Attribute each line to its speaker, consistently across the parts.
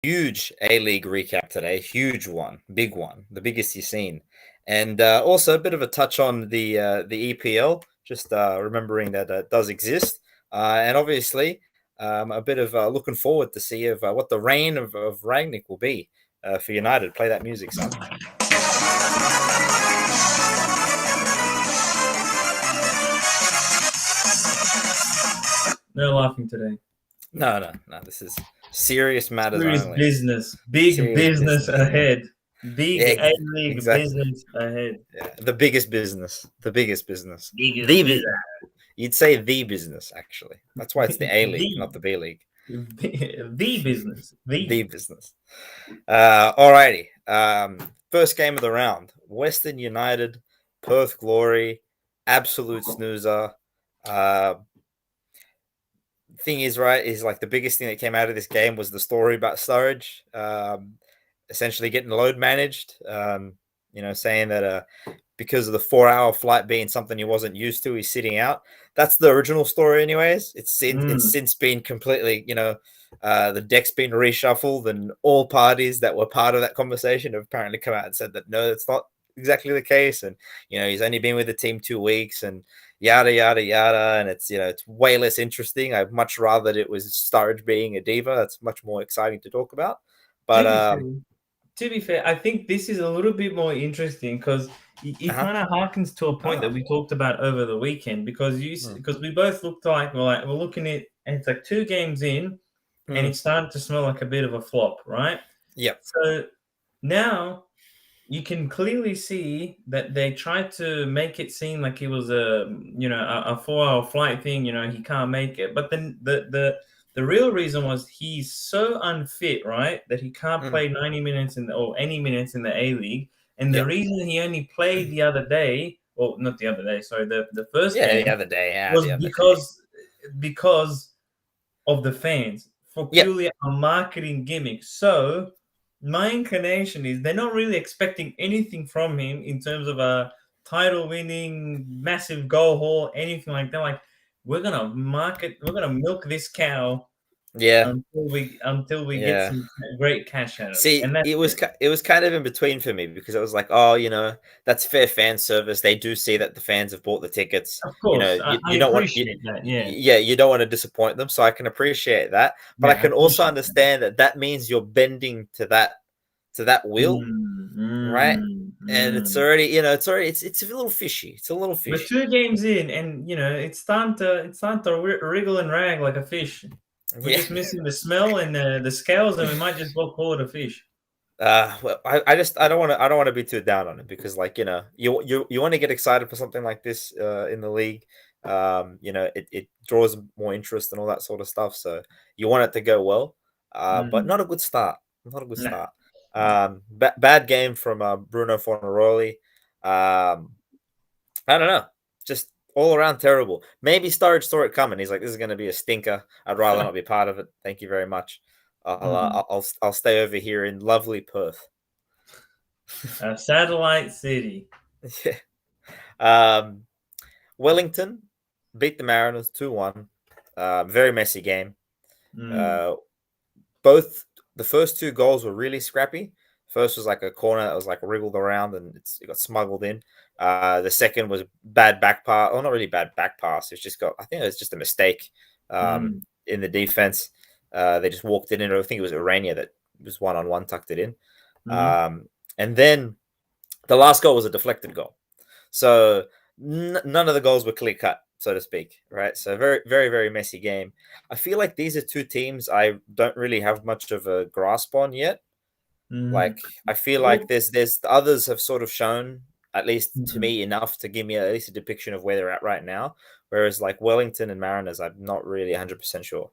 Speaker 1: huge A-League recap today. Huge one, big one, the biggest you've seen. And also a bit of a touch on the EPL, just remembering that it does exist. And obviously a bit of looking forward to see what the reign of Rangnick will be for United. Play that music, son.
Speaker 2: No laughing today.
Speaker 1: No. This is serious matters
Speaker 2: Serious
Speaker 1: only.
Speaker 2: business. Big
Speaker 1: Serious
Speaker 2: business ahead. Big A-League
Speaker 1: exactly.
Speaker 2: business ahead.
Speaker 1: Yeah, the biggest business. The biggest business.
Speaker 2: Biggest
Speaker 1: The
Speaker 2: business.
Speaker 1: You'd say the business, actually. That's why it's the A League,
Speaker 2: The-
Speaker 1: not the B League.
Speaker 2: The business.
Speaker 1: The business. Alrighty. First game of the round. Western United, Perth Glory, absolute snoozer. Thing is, right, is like the biggest thing that came out of this game was the story about Sturridge, essentially getting load managed. Saying that because of the 4-hour flight being something he wasn't used to, he's sitting out. That's the original story, anyways. It's since been completely, the deck's been reshuffled, and all parties that were part of that conversation have apparently come out and said that no, it's not exactly the case. And he's only been with the team 2 weeks, and yada yada yada. And it's it's way less interesting. I'd much rather that it was Sturridge being a diva. That's much more exciting to talk about. But
Speaker 2: to be fair, I think this is a little bit more interesting because it kind of harkens to a point that we talked about over the weekend, because we both looked like we're looking at, and it's like 2 games in, and it's starting to smell like a bit of a flop, right?
Speaker 1: Yeah.
Speaker 2: So now you can clearly see that they tried to make it seem like it was a 4-hour flight thing. He can't make it, but then the real reason was he's so unfit, right, that he can't play 90 minutes or any minutes in the A-League. And the reason he only played the other day, well, not the other day, sorry, the first game,
Speaker 1: the other day,
Speaker 2: was because of the fans, for purely a marketing gimmick. So my inclination is they're not really expecting anything from him in terms of a title-winning, massive goal haul, anything like that. Like, we're gonna milk this cow, until we get some great cash out of it.
Speaker 1: See,
Speaker 2: And
Speaker 1: it was kind of in between for me, because I was like, that's fair fan service. They do see that the fans have bought the tickets.
Speaker 2: Of course,
Speaker 1: you don't
Speaker 2: appreciate that.
Speaker 1: Yeah, you don't want to disappoint them, so I can appreciate that. But I can also understand that means you're bending to that will, right? And it's already, it's a little fishy. It's a little fishy.
Speaker 2: We're 2 games in, and it's time to wriggle and rag like a fish. We're just missing the smell and the scales, and we might just well call it a fish.
Speaker 1: Well, I don't want to be too down on it, because you want to get excited for something like this in the league. It draws more interest and all that sort of stuff. So you want it to go well, but not a good start. Not a good start. Bad game from Bruno Fornaroli. I don't know, just all around terrible. Maybe Sturridge saw it coming. He's like, this is going to be a stinker. I'd rather not be part of it. Thank you very much. I'll stay over here in lovely Perth.
Speaker 2: Satellite city.
Speaker 1: Yeah. Wellington beat the Mariners 2-1. Very messy game. Both the first 2 goals were really scrappy. First was like a corner that was like wriggled around and it got smuggled in. The second was bad back pass. Oh, not really bad back pass. I think it was just a mistake in the defense. They just walked it in. I think it was Urania that was one-on-one, tucked it in. And then the last goal was a deflected goal. So none of the goals were clear cut, so to speak, right? So very, very, very messy game. I feel like these are 2 teams I don't really have much of a grasp on yet. Like, I feel like there's others have sort of shown, at least to me, enough to give me at least a depiction of where they're at right now. Whereas like Wellington and Mariners, I'm not really 100% sure.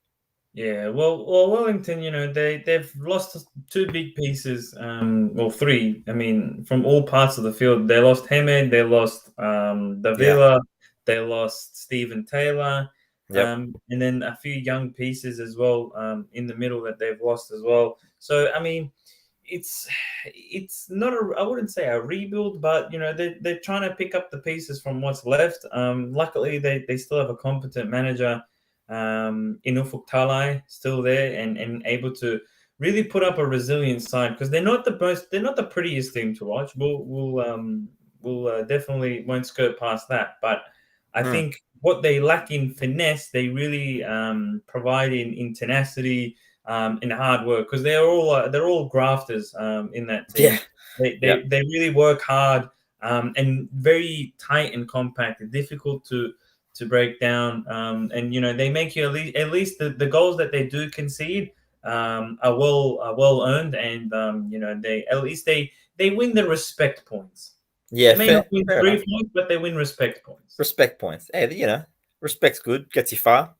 Speaker 2: Yeah, well, Wellington, they've lost 2 big pieces, 3. I mean, from all parts of the field. They lost Hamed, they lost Davila, they lost Stephen Taylor, and then a few young pieces as well in the middle that they've lost as well. So, I mean, it's not I wouldn't say a rebuild, but they're trying to pick up the pieces from what's left. Luckily, they still have a competent manager. Inufuk Talai still there and able to really put up a resilient side because they're not the prettiest team to watch. We'll definitely won't skirt past that, but I
Speaker 1: Mm.
Speaker 2: think what they lack in finesse, they really provide in tenacity, in hard work because they're all grafters in that
Speaker 1: Yeah,
Speaker 2: team. They,
Speaker 1: yeah,
Speaker 2: they, they really work hard and very tight and compact. They're difficult to break down. And they make you at least the goals that they do concede are well earned, and they at least they win the respect points.
Speaker 1: yeah.
Speaker 2: They may not
Speaker 1: Fair,
Speaker 2: win
Speaker 1: fair
Speaker 2: three
Speaker 1: enough.
Speaker 2: points, but they win respect points.
Speaker 1: Respect points. Hey, respect's good. Gets you far.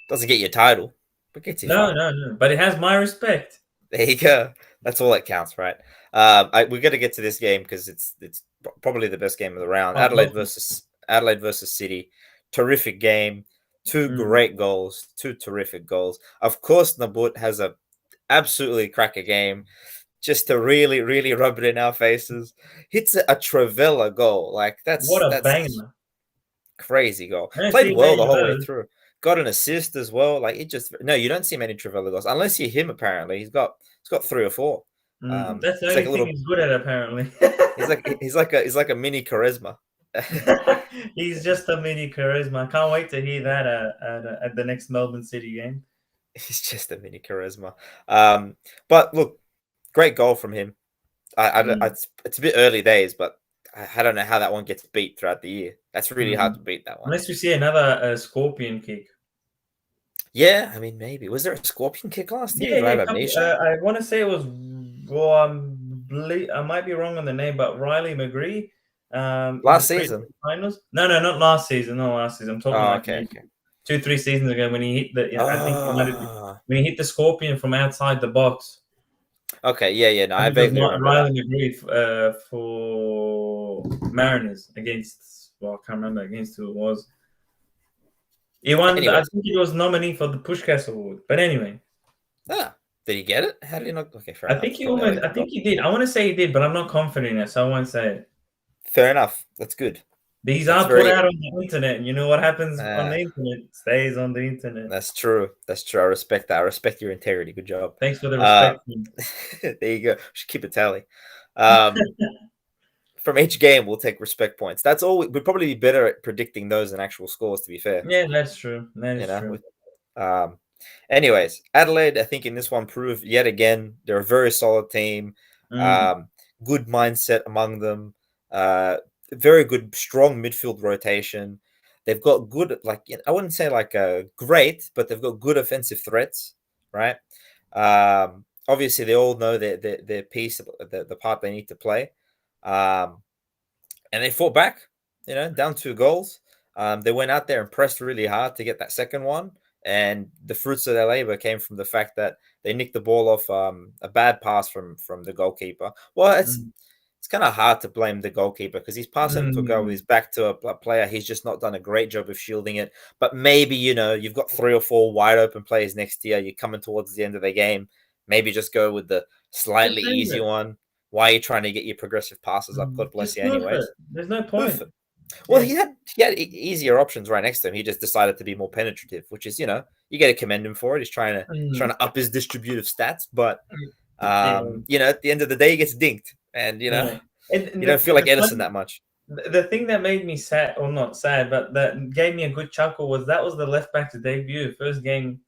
Speaker 1: Doesn't get you a title, but gets you
Speaker 2: No,
Speaker 1: far.
Speaker 2: no, no. But it has my respect.
Speaker 1: There you go. That's all that counts, right? We're going to get to this game because it's probably the best game of the round.
Speaker 2: Oh, go for it.
Speaker 1: Adelaide versus City. Terrific game. Two
Speaker 2: Mm.
Speaker 1: great goals. Two terrific goals. Of course, Nabut has a absolutely cracker game. Just to really, really rub it in our faces, hits a Travella goal. Like
Speaker 2: What a
Speaker 1: that's
Speaker 2: banger.
Speaker 1: crazy goal.
Speaker 2: I don't
Speaker 1: Played
Speaker 2: see
Speaker 1: well the
Speaker 2: many of
Speaker 1: whole way
Speaker 2: those.
Speaker 1: through. Got an assist as well. Like it just no, you don't see many Travella goals unless you're him. Apparently, he's got three or four.
Speaker 2: That's the
Speaker 1: It's like
Speaker 2: only
Speaker 1: a
Speaker 2: thing
Speaker 1: little.
Speaker 2: he's good at, apparently.
Speaker 1: He's like a mini charisma.
Speaker 2: He's just a mini charisma. Can't wait to hear that at the next Melbourne City game.
Speaker 1: He's just a mini charisma. But look, great goal from him.
Speaker 2: Mm.
Speaker 1: It's a bit early days, but I don't know how that one gets beat throughout the year. That's really hard
Speaker 2: Mm.
Speaker 1: to beat that one.
Speaker 2: Unless we see another scorpion kick.
Speaker 1: Yeah, I mean maybe. Was there a scorpion kick last year?
Speaker 2: Yeah,
Speaker 1: Do I
Speaker 2: yeah.
Speaker 1: have amnesia?
Speaker 2: I want to say it was. Well, I might be wrong on the name, but Riley McGree, in the
Speaker 1: Last
Speaker 2: previous
Speaker 1: season.
Speaker 2: finals. No, no, not last season. Not last season. I'm talking
Speaker 1: Oh,
Speaker 2: like
Speaker 1: okay,
Speaker 2: maybe
Speaker 1: okay.
Speaker 2: 2, 3 seasons ago when he hit the. Yeah, I think it might have been
Speaker 1: Oh,
Speaker 2: when he hit the scorpion from outside the box.
Speaker 1: okay. Yeah, yeah. No,
Speaker 2: I
Speaker 1: I
Speaker 2: think it was
Speaker 1: vaguely remember that.
Speaker 2: Riley McGree for Mariners against. Well, I can't remember against who it was. He won. I
Speaker 1: Anyways,
Speaker 2: think he was nominee for the Pushkas Award. But anyway,
Speaker 1: ah, did he get it? How did he not? Okay, fair
Speaker 2: I
Speaker 1: enough.
Speaker 2: think
Speaker 1: It's
Speaker 2: he
Speaker 1: probably a
Speaker 2: almost.
Speaker 1: late
Speaker 2: I
Speaker 1: goal.
Speaker 2: think he did. I want to say he did, but I'm not confident in it, so I won't say it.
Speaker 1: Fair enough. That's good.
Speaker 2: These
Speaker 1: That's
Speaker 2: are put
Speaker 1: very.
Speaker 2: out on the internet, and you know what happens on
Speaker 1: Uh,
Speaker 2: the internet stays on the internet.
Speaker 1: that's true. That's true. I respect that. I respect your integrity. Good job.
Speaker 2: Thanks for the
Speaker 1: Uh,
Speaker 2: respect. Man.
Speaker 1: there you go. Should keep a tally. Um, from each game, we'll take respect points. That's all. We'd probably be better at predicting those than actual scores. To be fair,
Speaker 2: Yeah, that's true. That
Speaker 1: you
Speaker 2: is
Speaker 1: know.
Speaker 2: true.
Speaker 1: Um, anyways, Adelaide, I think in this one proved yet again they're a very solid team.
Speaker 2: Mm,
Speaker 1: Um, good mindset among them. Uh, very good, strong midfield rotation. They've got good, like I wouldn't say like great, but they've got good offensive threats, right? Obviously, they all know their piece, the part they need to play, um, and they fought back. Down 2 goals. They went out there and pressed really hard to get that second one, and the fruits of their labor came from the fact that they nicked the ball off a bad pass from the goalkeeper. Well,
Speaker 2: mm,
Speaker 1: it's kind of hard to blame the goalkeeper because he's passing it to a guy with
Speaker 2: mm.
Speaker 1: his back to a player. He's just not done a great job of shielding it. But maybe you've got 3 or 4 wide open players next to you. You're coming towards the end of the game. Maybe just go with the
Speaker 2: Just
Speaker 1: slightly
Speaker 2: leave
Speaker 1: easy
Speaker 2: it.
Speaker 1: one. Why are you trying to get your progressive passes up? God bless
Speaker 2: Just
Speaker 1: you,
Speaker 2: hoof it.
Speaker 1: anyways.
Speaker 2: There's no
Speaker 1: Hoof
Speaker 2: point.
Speaker 1: it. Well,
Speaker 2: Yeah.
Speaker 1: he had easier options right next to him. He just decided to be more penetrative, which is you got to commend him for it. He's trying
Speaker 2: Mm,
Speaker 1: to up his distributive stats, but
Speaker 2: yeah.
Speaker 1: at the end of the day, he gets dinked, and
Speaker 2: Yeah. And
Speaker 1: you
Speaker 2: the,
Speaker 1: don't feel like
Speaker 2: the
Speaker 1: Edison
Speaker 2: funny
Speaker 1: that much.
Speaker 2: the thing that made me sad, or not sad, but that gave me a good chuckle was that was the left back's debut, first game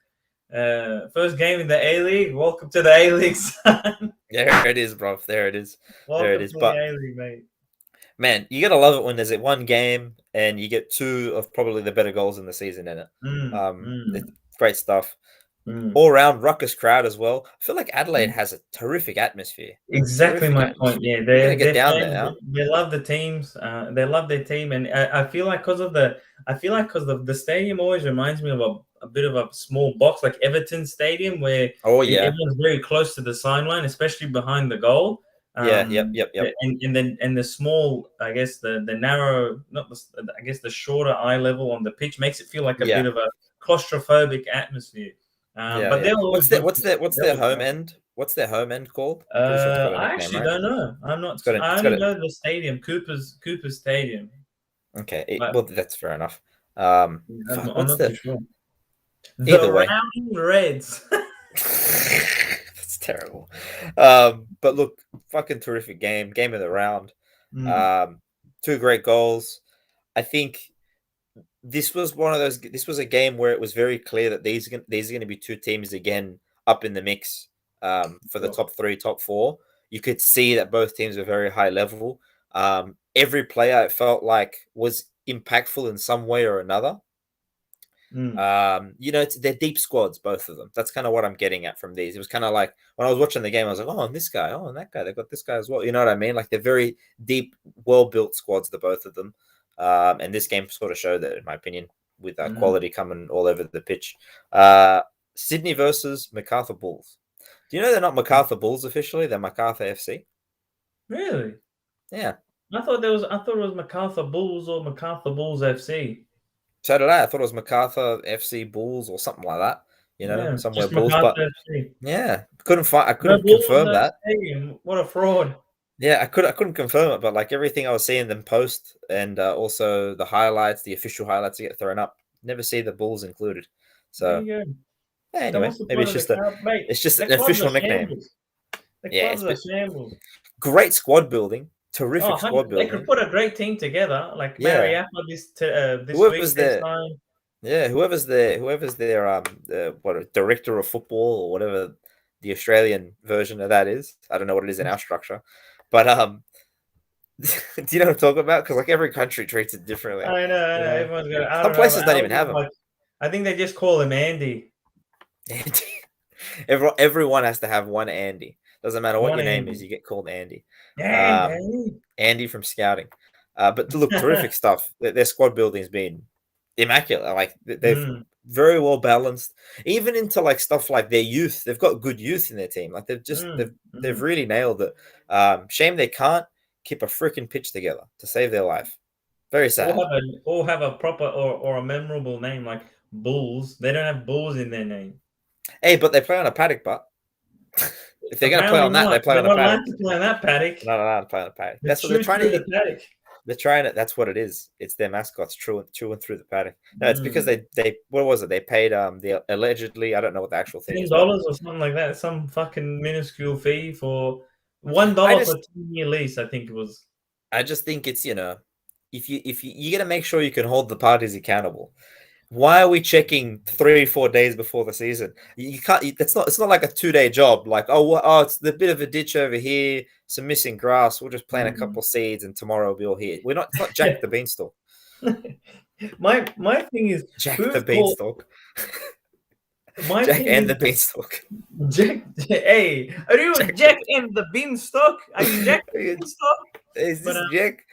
Speaker 2: in the A League. Welcome to the A League, son.
Speaker 1: There it is, bro. There it is. There it
Speaker 2: Welcome
Speaker 1: is.
Speaker 2: to the
Speaker 1: But
Speaker 2: A League, mate.
Speaker 1: man, you gotta love it when there's one game and you get two of probably the better goals in the season in it.
Speaker 2: Mm,
Speaker 1: It's
Speaker 2: mm,
Speaker 1: great stuff.
Speaker 2: mm,
Speaker 1: All around ruckus crowd as well. I feel like Adelaide
Speaker 2: mm.
Speaker 1: has a terrific atmosphere.
Speaker 2: Exactly
Speaker 1: Terrific
Speaker 2: my point.
Speaker 1: atmosphere.
Speaker 2: Yeah,
Speaker 1: You gotta
Speaker 2: their
Speaker 1: get
Speaker 2: their
Speaker 1: down there
Speaker 2: fans
Speaker 1: now.
Speaker 2: they love the teams. They love their team, and I feel like because the stadium always reminds me of a bit of a small box like Everton Stadium where
Speaker 1: Oh yeah.
Speaker 2: everyone's very close to the sideline, especially behind the goal.
Speaker 1: Yeah. Yep. Yep. Yep.
Speaker 2: And the small, I guess the narrow, not the, I guess the shorter eye level on the pitch makes it feel like a bit
Speaker 1: Yeah.
Speaker 2: of a claustrophobic atmosphere.
Speaker 1: Yeah.
Speaker 2: But
Speaker 1: Yeah.
Speaker 2: they're always
Speaker 1: What's their
Speaker 2: good.
Speaker 1: what's their what's
Speaker 2: They're
Speaker 1: their
Speaker 2: always
Speaker 1: home
Speaker 2: good.
Speaker 1: end? What's their home end called? Pretty sure it's got a
Speaker 2: I
Speaker 1: nickname,
Speaker 2: actually
Speaker 1: right?
Speaker 2: don't know. I'm not.
Speaker 1: It's got a,
Speaker 2: I
Speaker 1: it's got
Speaker 2: only
Speaker 1: a
Speaker 2: know the stadium, Cooper's Stadium.
Speaker 1: okay.
Speaker 2: But
Speaker 1: Well, that's fair enough.
Speaker 2: I'm
Speaker 1: What's
Speaker 2: not too
Speaker 1: the
Speaker 2: sure.
Speaker 1: either
Speaker 2: The
Speaker 1: way?
Speaker 2: Round Reds.
Speaker 1: terrible. But look, fucking terrific game of the round.
Speaker 2: Mm.
Speaker 1: Um, two great goals. I think this was one of those. This was a game where it was very clear that these are going to be two teams again up in the mix for the
Speaker 2: Sure.
Speaker 1: top three, top four. You could see that both teams were very high level. Every player it felt like was impactful in some way or another.
Speaker 2: Mm.
Speaker 1: They're deep squads, both of them. That's kind of what I'm getting at from these. It was kind of like when I was watching the game, I was like, oh, and this guy, oh, and that guy, they got this guy as well. You know what I mean? Like they're very deep, well built squads, the both of them. And this game sort of showed that, in my opinion, with
Speaker 2: Mm.
Speaker 1: quality coming all over the pitch. Sydney versus MacArthur Bulls. Do you know they're not MacArthur Bulls officially? They're MacArthur FC.
Speaker 2: Really?
Speaker 1: Yeah.
Speaker 2: I thought it was MacArthur Bulls or MacArthur Bulls FC.
Speaker 1: So did I. I thought it was MacArthur FC Bulls or something like that.
Speaker 2: Yeah,
Speaker 1: Somewhere
Speaker 2: just
Speaker 1: Bulls, but
Speaker 2: MacArthur FC.
Speaker 1: yeah, couldn't find. I
Speaker 2: No
Speaker 1: couldn't
Speaker 2: Bulls,
Speaker 1: confirm
Speaker 2: no
Speaker 1: that.
Speaker 2: stadium. What a fraud.
Speaker 1: Yeah, I couldn't confirm it, but like everything I was seeing them post and also the highlights, the official highlights that get thrown up, never see the Bulls included.
Speaker 2: There
Speaker 1: So
Speaker 2: you go.
Speaker 1: yeah,
Speaker 2: So
Speaker 1: anyway,
Speaker 2: what's the
Speaker 1: maybe
Speaker 2: point of the club, mate?
Speaker 1: it's just
Speaker 2: The
Speaker 1: an
Speaker 2: clubs are
Speaker 1: official nickname.
Speaker 2: shambles. The
Speaker 1: Yeah,
Speaker 2: clubs are shambles.
Speaker 1: great squad building,
Speaker 2: Oh,
Speaker 1: terrific squad
Speaker 2: they could
Speaker 1: building.
Speaker 2: put a great team together, like
Speaker 1: Yeah,
Speaker 2: Mariappa this week
Speaker 1: whoever's
Speaker 2: they
Speaker 1: there,
Speaker 2: signed.
Speaker 1: yeah, whoever's their director of football or whatever the Australian version of that is. I don't know what it is in our structure, but do you know what I'm talking about? Because like every country treats it differently.
Speaker 2: I know,
Speaker 1: You know,
Speaker 2: everyone's got. I
Speaker 1: some
Speaker 2: don't know.
Speaker 1: places don't
Speaker 2: Ours
Speaker 1: even
Speaker 2: is
Speaker 1: have them.
Speaker 2: like, I think they just call him Andy.
Speaker 1: Andy. Everyone has to have one Andy. Doesn't matter what
Speaker 2: One
Speaker 1: your name is,
Speaker 2: Andy.
Speaker 1: you get called Andy. Um,
Speaker 2: Andy.
Speaker 1: Andy from scouting. But look, terrific stuff. Their squad building has been immaculate. Like they've
Speaker 2: Mm,
Speaker 1: very well balanced, even into like stuff like their youth. They've got good youth in their team. Like they've
Speaker 2: mm.
Speaker 1: really nailed it. Shame they can't keep a freaking pitch together to save their life. Very sad.
Speaker 2: Or have a proper or a memorable name like Bulls. They don't have Bulls in their name.
Speaker 1: Hey, but they play on a paddock, but if they're going to play
Speaker 2: Apparently
Speaker 1: on that, they
Speaker 2: not.
Speaker 1: play
Speaker 2: They're
Speaker 1: on a
Speaker 2: not
Speaker 1: paddock.
Speaker 2: allowed to play on that paddock.
Speaker 1: No, no, no, play on a paddock.
Speaker 2: They
Speaker 1: That's what they're
Speaker 2: shoot
Speaker 1: trying
Speaker 2: through
Speaker 1: to.
Speaker 2: the paddock.
Speaker 1: They're trying it. That's what it is. It's their mascots true and through the paddock. No, it's because
Speaker 2: Mm.
Speaker 1: they what was it? They paid the allegedly. I don't know what the actual thing
Speaker 2: $10
Speaker 1: is, but
Speaker 2: or something like that. Some fucking minuscule fee for $1
Speaker 1: I
Speaker 2: for a
Speaker 1: just
Speaker 2: 10-year lease. I think it was.
Speaker 1: I just think it's if you got to make sure you can hold the parties accountable. Why are we checking 3 or 4 days before the season? You can't. It's not like a 2 day job. Like it's the bit of a ditch over here, some missing grass. We'll just plant a
Speaker 2: Mm.
Speaker 1: couple seeds, and tomorrow we'll be all here. We're not. It's not Jack the Beanstalk.
Speaker 2: My thing is
Speaker 1: Jack
Speaker 2: who
Speaker 1: the
Speaker 2: thought
Speaker 1: Beanstalk.
Speaker 2: my
Speaker 1: Jack
Speaker 2: thing
Speaker 1: and
Speaker 2: is
Speaker 1: the Beanstalk.
Speaker 2: Jack. Hey, are you
Speaker 1: Jack
Speaker 2: Jack and the Beanstalk? Are you Jack the
Speaker 1: the
Speaker 2: Beanstalk?
Speaker 1: Is
Speaker 2: But
Speaker 1: this Jack?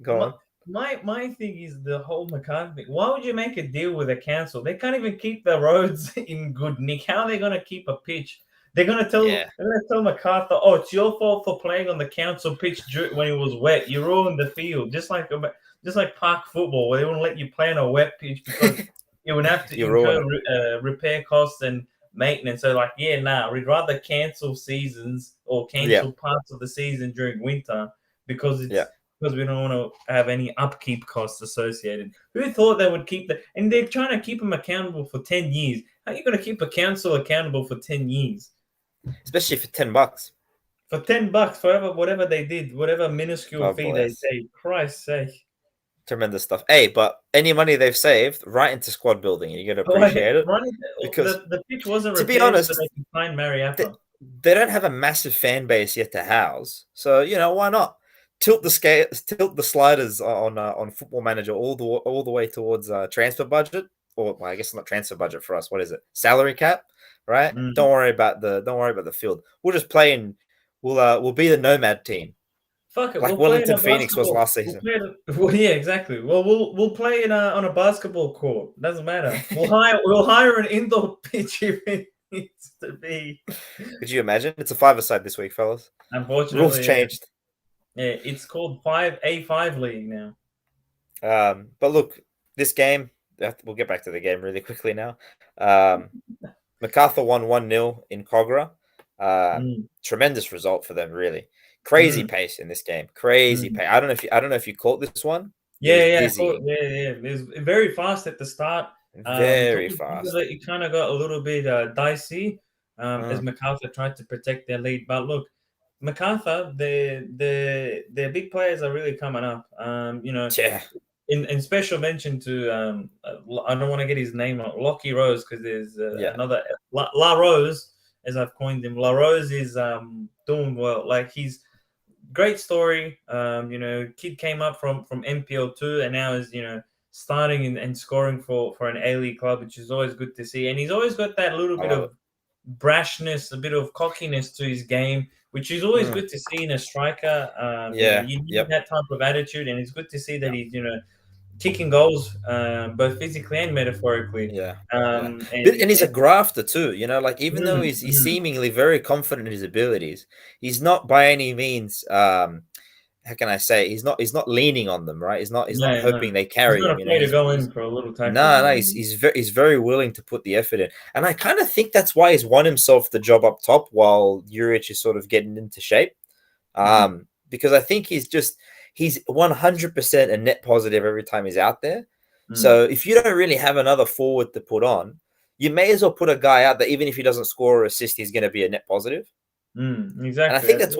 Speaker 1: Go
Speaker 2: my,
Speaker 1: on.
Speaker 2: my thing is the whole McCarthy thing. Why would you make a deal with a council? They can't even keep the roads in good nick. How are they going to keep a pitch?
Speaker 1: Yeah.
Speaker 2: They're gonna tell MacArthur, oh, it's your fault for playing on the council pitch when it was wet. You ruined the field, just like park football, where they wouldn't let you play on a wet pitch because you would have to
Speaker 1: You ruin
Speaker 2: incur
Speaker 1: it.
Speaker 2: repair costs and maintenance. So, like, yeah, nah, we'd rather cancel seasons or
Speaker 1: Yeah.
Speaker 2: cancel parts of the season during winter because
Speaker 1: Yeah.
Speaker 2: we don't want to have any upkeep costs associated. Who thought they would keep and they're trying to keep them accountable for 10 years. How are you going to keep a council accountable for 10 years?
Speaker 1: Especially for $10.
Speaker 2: For $10, forever, whatever they did, whatever minuscule
Speaker 1: God
Speaker 2: fee they
Speaker 1: bless.
Speaker 2: paid, Christ's sake.
Speaker 1: Tremendous stuff. Hey, but any money they've saved right into squad building, and you got to appreciate it. Because
Speaker 2: The pitch wasn't
Speaker 1: to be
Speaker 2: repaired
Speaker 1: honest,
Speaker 2: so they could find
Speaker 1: they,
Speaker 2: Mariappa.
Speaker 1: they don't have a massive fan base yet to house. So why not tilt the sliders on Football Manager all the way towards transfer budget, or well, I guess not transfer budget for us. What is it? Salary cap, right?
Speaker 2: Mm.
Speaker 1: Don't worry about the field. We'll just play in. We'll be the nomad team.
Speaker 2: Fuck it,
Speaker 1: Like
Speaker 2: we'll play in
Speaker 1: Wellington
Speaker 2: a
Speaker 1: Phoenix was
Speaker 2: basketball.
Speaker 1: last season.
Speaker 2: Yeah, exactly. Well, we'll play on a basketball court. Doesn't matter. We'll hire an indoor pitch if it needs to be.
Speaker 1: Could you imagine? It's a five-a-side this week, fellas.
Speaker 2: Unfortunately,
Speaker 1: Rules changed.
Speaker 2: Yeah, it's called A5 league now.
Speaker 1: But look, this game. We'll get back to the game really quickly now. MacArthur won 1-0 in Cogra. Tremendous result for them, really. Crazy pace in this game. Crazy pace. I don't know if you caught this one.
Speaker 2: Yeah. It was very fast at the start.
Speaker 1: Very fast.
Speaker 2: It kind of got a little bit dicey. as MacArthur tried to protect their lead. But look, MacArthur, their big players are really coming up.
Speaker 1: Yeah,
Speaker 2: In special mention to I don't want to get his name wrong, Lockie Rose, because there's
Speaker 1: yeah,
Speaker 2: another La Rose, as I've coined him. La Rose is doing well. Like, he's great story. Kid came up from MPL2 and now is starting and scoring for an A League club, which is always good to see. And he's always got that little
Speaker 1: I
Speaker 2: bit
Speaker 1: love it.
Speaker 2: of brashness, a bit of cockiness to his game, which is always good to see in a striker.
Speaker 1: Yeah,
Speaker 2: You need
Speaker 1: yep,
Speaker 2: that type of attitude, and it's good to see that
Speaker 1: yep,
Speaker 2: he's kicking goals, both physically and metaphorically.
Speaker 1: yeah, yeah. And
Speaker 2: And,
Speaker 1: he's a grafter too. Like even though
Speaker 2: mm,
Speaker 1: he's
Speaker 2: mm,
Speaker 1: seemingly very confident in his abilities, he's not by any means. How can I say? He's not leaning on them, right? He's not
Speaker 2: no,
Speaker 1: hoping
Speaker 2: no,
Speaker 1: they
Speaker 2: he's
Speaker 1: carry
Speaker 2: not
Speaker 1: him.
Speaker 2: afraid to go
Speaker 1: He's
Speaker 2: in for a little tackle.
Speaker 1: no, no. He's very willing to put the effort in, and I kind of think that's why he's won himself the job up top while Juric is sort of getting into shape.
Speaker 2: Mm,
Speaker 1: Because I think he's 100% a net positive every time he's out there.
Speaker 2: mm,
Speaker 1: So if you don't really have another forward to put on, you may as well put a guy out that even if he doesn't score or assist, he's going to be a net positive. And I
Speaker 2: exactly.
Speaker 1: think that's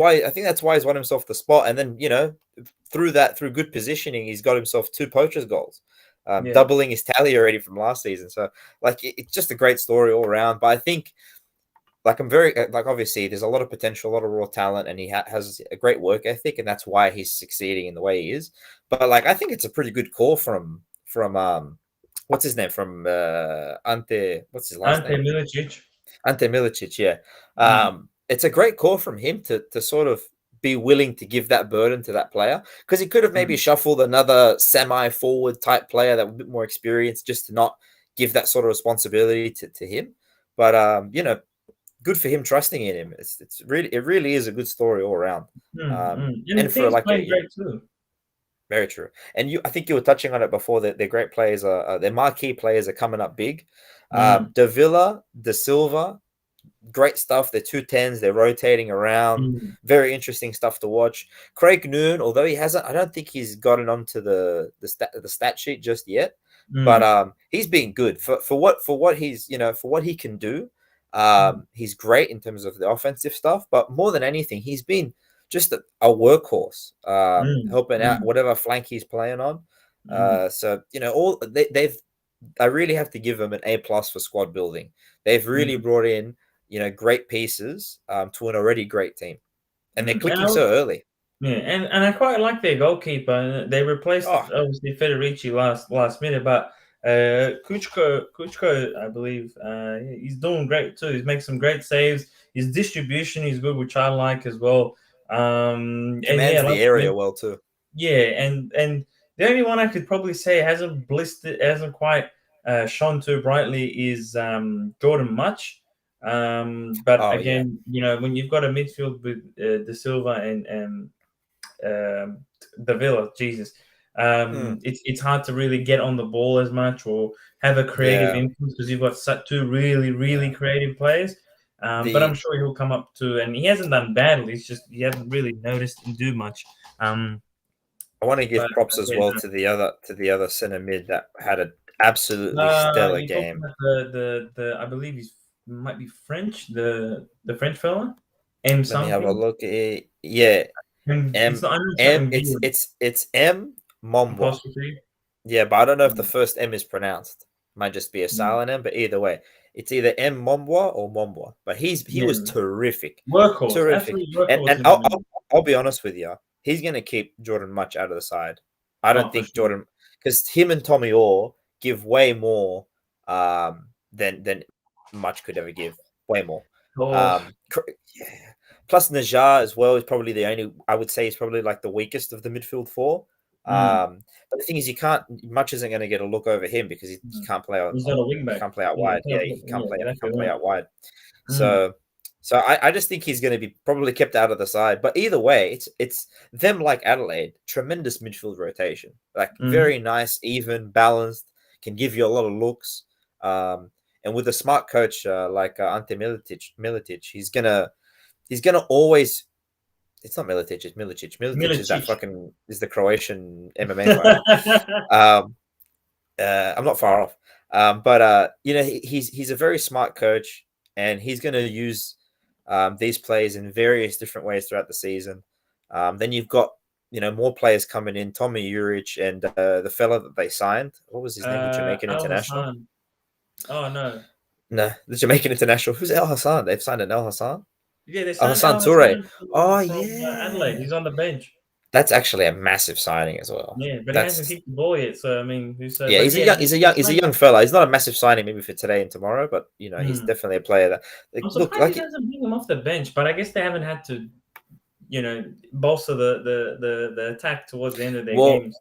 Speaker 1: why he's won himself the spot. And then through good positioning, he's got himself 2 poachers goals,
Speaker 2: Yeah.
Speaker 1: doubling his tally already from last season. So like it's just a great story all around. But I think like I'm very like obviously there's a lot of potential, a lot of raw talent, and he has a great work ethic, and that's why he's succeeding in the way he is. But like I think it's a pretty good call from what's his name from Ante. What's his last
Speaker 2: Ante
Speaker 1: name?
Speaker 2: Milicic.
Speaker 1: Ante Milicic. Yeah,
Speaker 2: Mm,
Speaker 1: it's a great call from him to sort of be willing to give that burden to that player because he could have maybe
Speaker 2: mm,
Speaker 1: shuffled another semi-forward type player that was a bit more experienced just to not give that sort of responsibility to him. But good for him trusting in him. It really is a good story all around.
Speaker 2: And the
Speaker 1: And for
Speaker 2: team's
Speaker 1: like
Speaker 2: playing great too.
Speaker 1: very true. And I think you were touching on it before that their great players their marquee players are coming up big.
Speaker 2: Mm,
Speaker 1: De Villa, De Silva, great stuff. They're 2 10s. They're rotating around.
Speaker 2: mm,
Speaker 1: Very interesting stuff to watch. Craig Noon, although he hasn't, I don't think he's gotten onto the stat sheet just yet. But
Speaker 2: mm,
Speaker 1: he's been good for what for what he can do.
Speaker 2: mm,
Speaker 1: He's great in terms of the offensive stuff. But more than anything, he's been just a workhorse,
Speaker 2: mm,
Speaker 1: helping out
Speaker 2: mm,
Speaker 1: whatever flank he's playing on.
Speaker 2: mm,
Speaker 1: So all they've I really have to give them an A+ for squad building. They've really
Speaker 2: mm,
Speaker 1: brought in, great pieces to an already great team, and they're
Speaker 2: mm.
Speaker 1: clicking so early.
Speaker 2: And I quite like their goalkeeper. They replaced
Speaker 1: Oh,
Speaker 2: obviously Federici last minute, but Kuchko, I believe, he's doing great too. He's making some great saves. His distribution is good, which I like as well. And yeah,
Speaker 1: commands
Speaker 2: like
Speaker 1: the
Speaker 2: you
Speaker 1: area
Speaker 2: mentioned,
Speaker 1: well too.
Speaker 2: yeah, and the only one I could probably say hasn't quite shone too brightly is Jordan Much. But
Speaker 1: Oh yeah.
Speaker 2: again, when you've got a midfield with De Silva and the Villa, Jesus,
Speaker 1: Mm,
Speaker 2: it's hard to really get on the ball as much or have a creative
Speaker 1: yeah.
Speaker 2: influence because you've got such two really really
Speaker 1: Yeah.
Speaker 2: creative players. But I'm
Speaker 1: The
Speaker 2: sure he'll come up to, and he hasn't done badly. It's just you haven't really noticed him do much. Um,
Speaker 1: I want to
Speaker 2: but
Speaker 1: give props as
Speaker 2: yeah,
Speaker 1: well
Speaker 2: no.
Speaker 1: to the other center mid that had an absolutely stellar
Speaker 2: You talking
Speaker 1: game.
Speaker 2: about the I believe he's might be French, the French fella, M
Speaker 1: Let me have a
Speaker 2: something.
Speaker 1: look. Yeah,
Speaker 2: And it's
Speaker 1: M
Speaker 2: not. I know it's not
Speaker 1: M.
Speaker 2: M
Speaker 1: It's
Speaker 2: B
Speaker 1: it's it's M Momwa.
Speaker 2: apostrophe.
Speaker 1: Yeah, but I don't know if the
Speaker 2: Mm,
Speaker 1: first M is pronounced. Might just be a
Speaker 2: mm.
Speaker 1: silent M, but either way, it's either M Momwa or Momwa. But he
Speaker 2: Yeah,
Speaker 1: was terrific,
Speaker 2: workhorse,
Speaker 1: terrific.
Speaker 2: absolute
Speaker 1: And
Speaker 2: workhorse
Speaker 1: and
Speaker 2: in the
Speaker 1: I'll,
Speaker 2: middle.
Speaker 1: I'll, I'll be honest with you, he's gonna keep Jordan Much out of the side. I
Speaker 2: Oh,
Speaker 1: don't
Speaker 2: for
Speaker 1: think
Speaker 2: sure.
Speaker 1: Jordan because him and Tommy Orr give way more than Much could ever give. Way more.
Speaker 2: Oh,
Speaker 1: Um, yeah. Plus Najar as well is probably the only I would say is probably like the weakest of the midfield four.
Speaker 2: mm,
Speaker 1: But the thing is, you can't Much isn't going to get a look over him because he
Speaker 2: mm.
Speaker 1: can't play on,
Speaker 2: He's not
Speaker 1: on
Speaker 2: a wing
Speaker 1: he
Speaker 2: back.
Speaker 1: can't play out
Speaker 2: Yeah,
Speaker 1: wide. Yeah, he can't
Speaker 2: yeah,
Speaker 1: play. He
Speaker 2: exactly
Speaker 1: can't play
Speaker 2: right.
Speaker 1: out wide.
Speaker 2: Mm,
Speaker 1: So, so I just think he's going to be probably kept out of the side. But either way, it's them like Adelaide. Tremendous midfield rotation, like
Speaker 2: mm,
Speaker 1: very nice, even, balanced. Can give you a lot of looks. And with a smart coach like Ante Milicic, he's gonna always it's not Milicic, it's Milicic. Milicic is that
Speaker 2: Milicic.
Speaker 1: fucking is the Croatian MMA fighter. Um, I'm not far off. But he's a very smart coach. and he's going to use these players in various different ways throughout the season. Then you've got more players coming in. Tommy Juric and the fella that they signed. What was his name? The Jamaican
Speaker 2: Al
Speaker 1: international.
Speaker 2: Hassan. Oh no.
Speaker 1: No, the Jamaican international. Who's El Hassan? They've signed an El Hassan.
Speaker 2: Yeah, they
Speaker 1: El
Speaker 2: signed
Speaker 1: Hassan
Speaker 2: Al
Speaker 1: Toure.
Speaker 2: Hassan
Speaker 1: Oh
Speaker 2: from Adelaide.
Speaker 1: yeah,
Speaker 2: He's on the bench.
Speaker 1: that's actually a massive signing as well.
Speaker 2: Yeah, but he hasn't
Speaker 1: That's
Speaker 2: kicked the ball yet. So I mean, who said?
Speaker 1: Yeah,
Speaker 2: But yeah,
Speaker 1: he's a young fella. He's not a massive signing maybe for today and tomorrow, but he's definitely a player that
Speaker 2: I'm
Speaker 1: look
Speaker 2: surprised he
Speaker 1: like.
Speaker 2: doesn't bring him off the bench. But I guess they haven't had to, bolster the attack towards the end of their
Speaker 1: Well,
Speaker 2: games.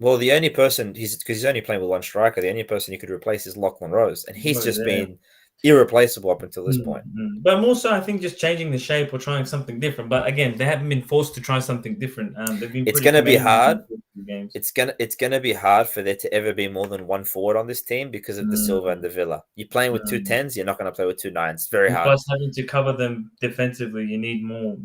Speaker 1: well, the only person because he's only playing with one striker. The only person he could replace is Lachlan Rose, and he's just
Speaker 2: Yeah.
Speaker 1: been irreplaceable up until this point.
Speaker 2: But more so, I think just changing the shape or trying something different. But again, they haven't been forced to try something different. They've been
Speaker 1: It's
Speaker 2: pretty
Speaker 1: going to be hard.
Speaker 2: games.
Speaker 1: It's gonna be hard for there to ever be more than one forward on this team because of the Silva and the Villa. You're playing with 2 10s, you're not going to play with 2 9s. It's very hard.
Speaker 2: Plus, having to cover them defensively, you need more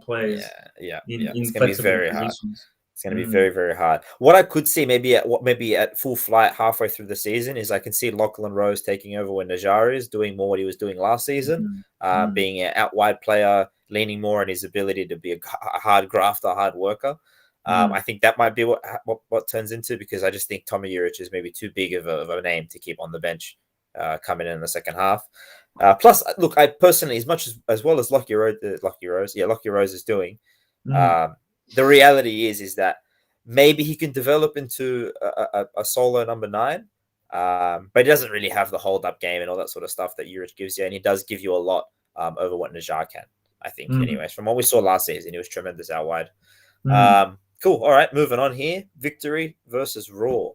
Speaker 2: players.
Speaker 1: Yeah.
Speaker 2: In
Speaker 1: It's going to be very hard.
Speaker 2: positions.
Speaker 1: It's going to be very, very hard. What I could see maybe at full flight halfway through the season is I can see Lachlan Rose taking over when Najjar is doing more what he was doing last season, being an out wide player, leaning more on his ability to be a hard grafter, hard worker. I think that might be what turns into, because I just think Tommy Juric is maybe too big of a name to keep on the bench coming in the second half. Plus, look, I personally, as well as Lockie Rose is doing. The reality is that maybe he can develop into a solo number 9, but he doesn't really have the hold-up game and all that sort of stuff that Juric gives you, and he does give you a lot over what Najjar can, I think, anyways. From what we saw last season, he was tremendous out wide. Cool. All right, moving on here. Victory versus Raw.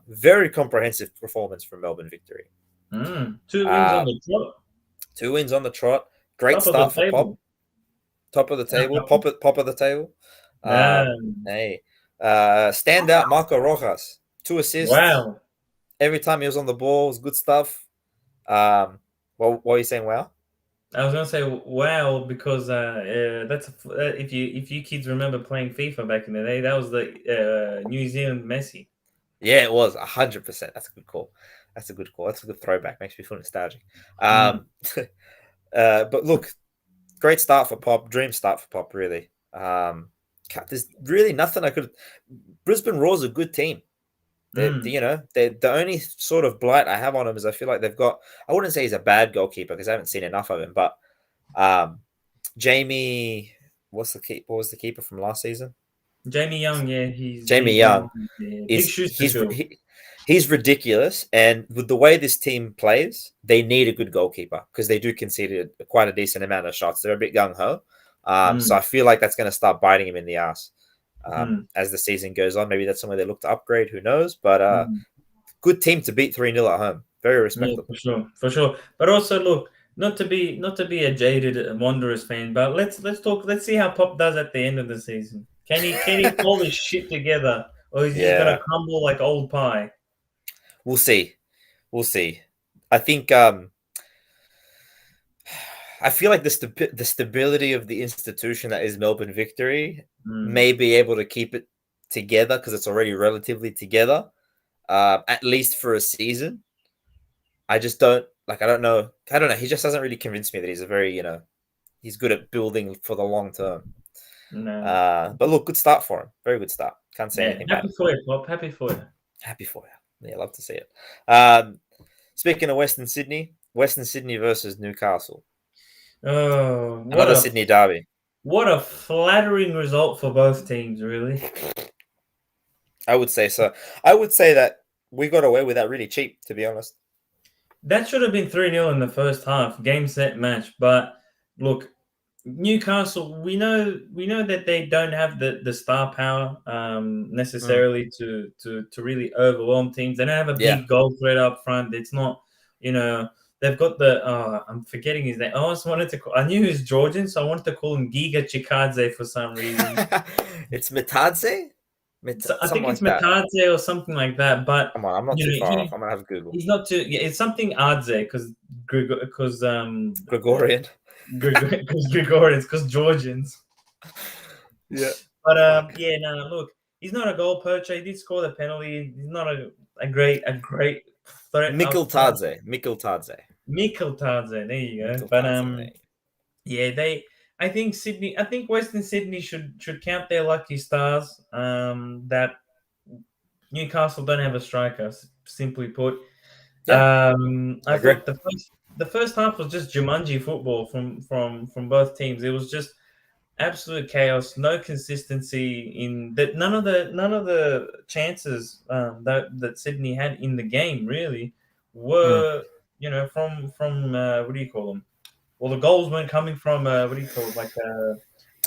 Speaker 1: Very comprehensive performance from Melbourne Victory.
Speaker 2: 2 wins on the trot.
Speaker 1: 2 wins on the trot. Great start for Pop. Top of the table. Pop of the table. Hey. Standout Marco Rojas. 2 assists.
Speaker 2: Wow.
Speaker 1: Every time he was on the ball, it was good stuff. What are you saying, wow?
Speaker 2: I was gonna say wow because that's if you kids remember playing FIFA back in the day, that was the New Zealand Messi.
Speaker 1: Yeah, it was 100%. That's a good call. That's a good throwback. Makes me feel nostalgic. But look, great start for Pop. Dream start for Pop, really. There's really nothing I could. Brisbane Raw's a good team. The only sort of blight I have on him is I feel like they've got. I wouldn't say he's a bad goalkeeper because I haven't seen enough of him, but Jamie, what was the keeper from last season?
Speaker 2: Jamie Young, yeah,
Speaker 1: Jamie Young. He's ridiculous, and with the way this team plays, they need a good goalkeeper because they do concede quite a decent amount of shots. They're a bit gung ho, so I feel like that's going to start biting him in the ass. As the season goes on. Maybe that's somewhere they look to upgrade, who knows, but good team to beat 3-0 at home. Very respectable.
Speaker 2: Yeah, for sure. But also look, not to be a jaded Wanderers fan, but let's see how Pop does at the end of the season. Can he pull his shit together, or is he just gonna crumble like old pie?
Speaker 1: We'll see. I think I feel like the stability of the institution that is Melbourne Victory may be able to keep it together because it's already relatively together, at least for a season. I just don't I don't know. He just hasn't really convinced me that he's a very he's good at building for the long term.
Speaker 2: No.
Speaker 1: But look, good start for him. Very good start. Can't say anything bad.
Speaker 2: Happy for you, Bob. Happy for you.
Speaker 1: Happy for you. Yeah, love to see it. Speaking of Western Sydney versus Newcastle.
Speaker 2: Oh,
Speaker 1: another Sydney derby.
Speaker 2: What a flattering result for both teams, really.
Speaker 1: I would say so. I would say that we got away with that really cheap, to be honest.
Speaker 2: That should have been 3-0 in the first half, game, set, match. But look, Newcastle, we know that they don't have the star power necessarily to really overwhelm teams. They don't have a big goal threat up front. It's not, they've got I'm forgetting his name. I knew he was Georgian, so I wanted to call him Giga Chikadze for some reason.
Speaker 1: It's Mitadze?
Speaker 2: I think it's Mitadze or something like that. But
Speaker 1: come on, I'm not too far off. I'm gonna have Google.
Speaker 2: He's not too. Yeah, it's something Adze because
Speaker 1: Gregorian.
Speaker 2: Because Gregorians, because Georgians.
Speaker 1: Yeah.
Speaker 2: But look, he's not a goal poacher. He did score the penalty. He's not a great threat.
Speaker 1: Mikkel Tadze.
Speaker 2: Mikkeltadze, there you go. But
Speaker 1: Mikkelsen,
Speaker 2: yeah, I think Sydney. I think Western Sydney should count their lucky stars. That Newcastle don't have a striker. Simply put,
Speaker 1: yeah, I
Speaker 2: I
Speaker 1: agree.
Speaker 2: thought the first half was just Jumanji football from both teams. It was just absolute chaos, no consistency in that. None of the chances that Sydney had in the game really
Speaker 1: Mm.
Speaker 2: were from what do you call them? Well, the goals weren't coming from what do you call it, like a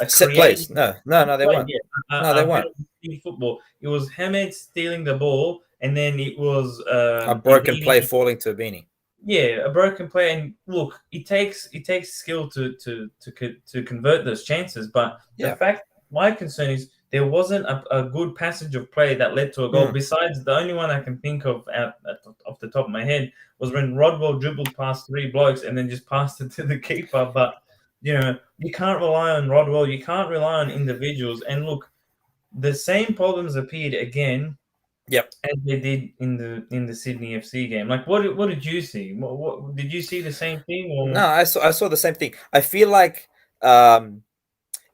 Speaker 1: Set
Speaker 2: creative
Speaker 1: plays. No, they
Speaker 2: play.
Speaker 1: weren't.
Speaker 2: Yeah,
Speaker 1: No, they
Speaker 2: a bit
Speaker 1: weren't.
Speaker 2: of team football. It was Hamed stealing the ball, and then it was
Speaker 1: A broken play
Speaker 2: Ibini.
Speaker 1: falling to Beanie.
Speaker 2: Yeah, a broken play, and look, it takes skill to convert those chances. But the
Speaker 1: Yeah.
Speaker 2: fact, my concern is there wasn't a good passage of play that led to a goal.
Speaker 1: Mm.
Speaker 2: Besides, the only one I can think of off the top of my head was when Rodwell dribbled past three blokes and then just passed it to the keeper. But you can't rely on Rodwell. You can't rely on individuals. And look, the same problems appeared again
Speaker 1: Yep.
Speaker 2: as they did in the Sydney FC game. Like, what did you see? What did you see the same thing
Speaker 1: No,
Speaker 2: or?
Speaker 1: I saw the same thing. I feel like um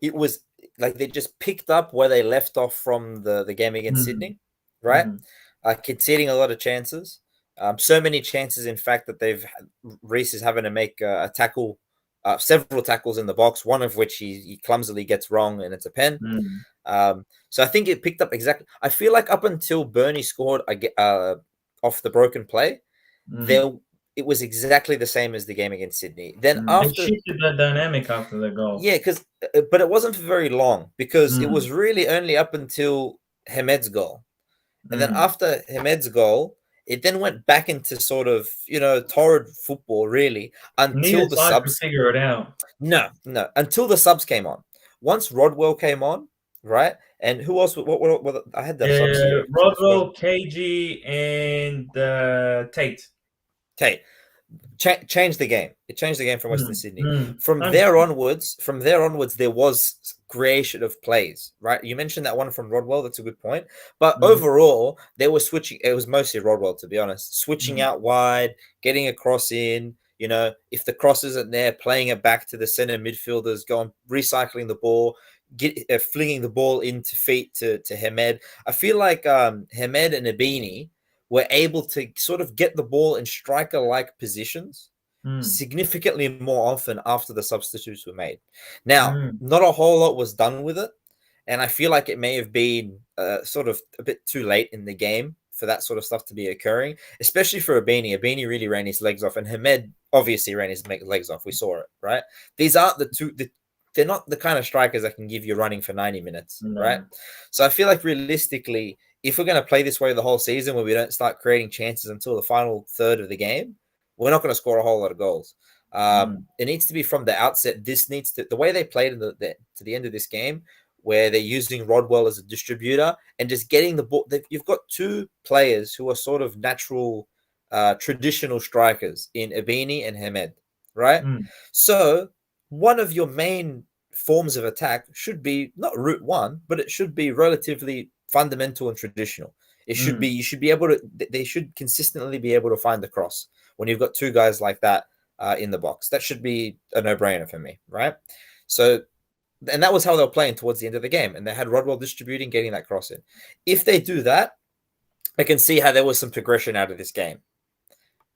Speaker 1: it was like they just picked up where they left off from the game against
Speaker 2: Mm,
Speaker 1: Sydney, right?
Speaker 2: mm,
Speaker 1: Conceding a lot of chances. So many chances, in fact, that Reese is having to make a tackle, several tackles in the box, one of which he clumsily gets wrong and it's a pen.
Speaker 2: mm,
Speaker 1: So I think it picked up exactly. I feel like up until Bernie scored off the broken play,
Speaker 2: mm.
Speaker 1: there it was exactly the same as the game against Sydney. Then
Speaker 2: They
Speaker 1: after,
Speaker 2: shifted the dynamic after the goal.
Speaker 1: yeah, because but it wasn't for very long because it
Speaker 2: Mm,
Speaker 1: was really only up until Hemed's goal, and then
Speaker 2: mm.
Speaker 1: after Hemed's goal, it then went back into sort of torrid football really until
Speaker 2: Neither
Speaker 1: the
Speaker 2: side could
Speaker 1: subs.
Speaker 2: figure it out.
Speaker 1: No, until the subs came on. Once Rodwell came on, right, and who else? What I had the subs here. I forgot.
Speaker 2: Rodwell, KG, and Tate.
Speaker 1: Okay, changed the game. It changed the game from Western
Speaker 2: Mm,
Speaker 1: Sydney.
Speaker 2: mm.
Speaker 1: From there onwards, there was creation of plays. Right, you mentioned that one from Rodwell. That's a good point. But
Speaker 2: Mm,
Speaker 1: overall, they were switching. It was mostly Rodwell, to be honest, switching
Speaker 2: mm,
Speaker 1: out wide, getting a cross in. If the cross isn't there, playing it back to the center midfielders, going recycling the ball, flinging the ball into feet to Hamed. I feel like Hamed and Abini were able to sort of get the ball in striker-like positions
Speaker 2: mm,
Speaker 1: significantly more often after the substitutes were made. Now,
Speaker 2: mm,
Speaker 1: not a whole lot was done with it, and I feel like it may have been sort of a bit too late in the game for that sort of stuff to be occurring, especially for Abini. Abini really ran his legs off, and Hamed obviously ran his legs off. We saw it, right? These aren't they're not the kind of strikers that can give you running for 90 minutes, right?
Speaker 2: no.
Speaker 1: So I feel like realistically, if we're going to play this way the whole season where we don't start creating chances until the final third of the game, we're not going to score a whole lot of goals.
Speaker 2: Mm,
Speaker 1: It needs to be from the outset. The way they played to the end of this game, where they're using Rodwell as a distributor and just getting the ball. You've got two players who are sort of natural, traditional strikers in Abini and Hamed, right?
Speaker 2: mm,
Speaker 1: So one of your main forms of attack should be not route one, but it should be relatively fundamental and traditional. It should be
Speaker 2: mm,
Speaker 1: you should be able to. They should consistently be able to find the cross when you've got two guys like that in the box. That should be a no-brainer for me, right? So, and that was how they were playing towards the end of the game, and they had Rodwell distributing, getting that cross in. If they do that, I can see how there was some progression out of this game.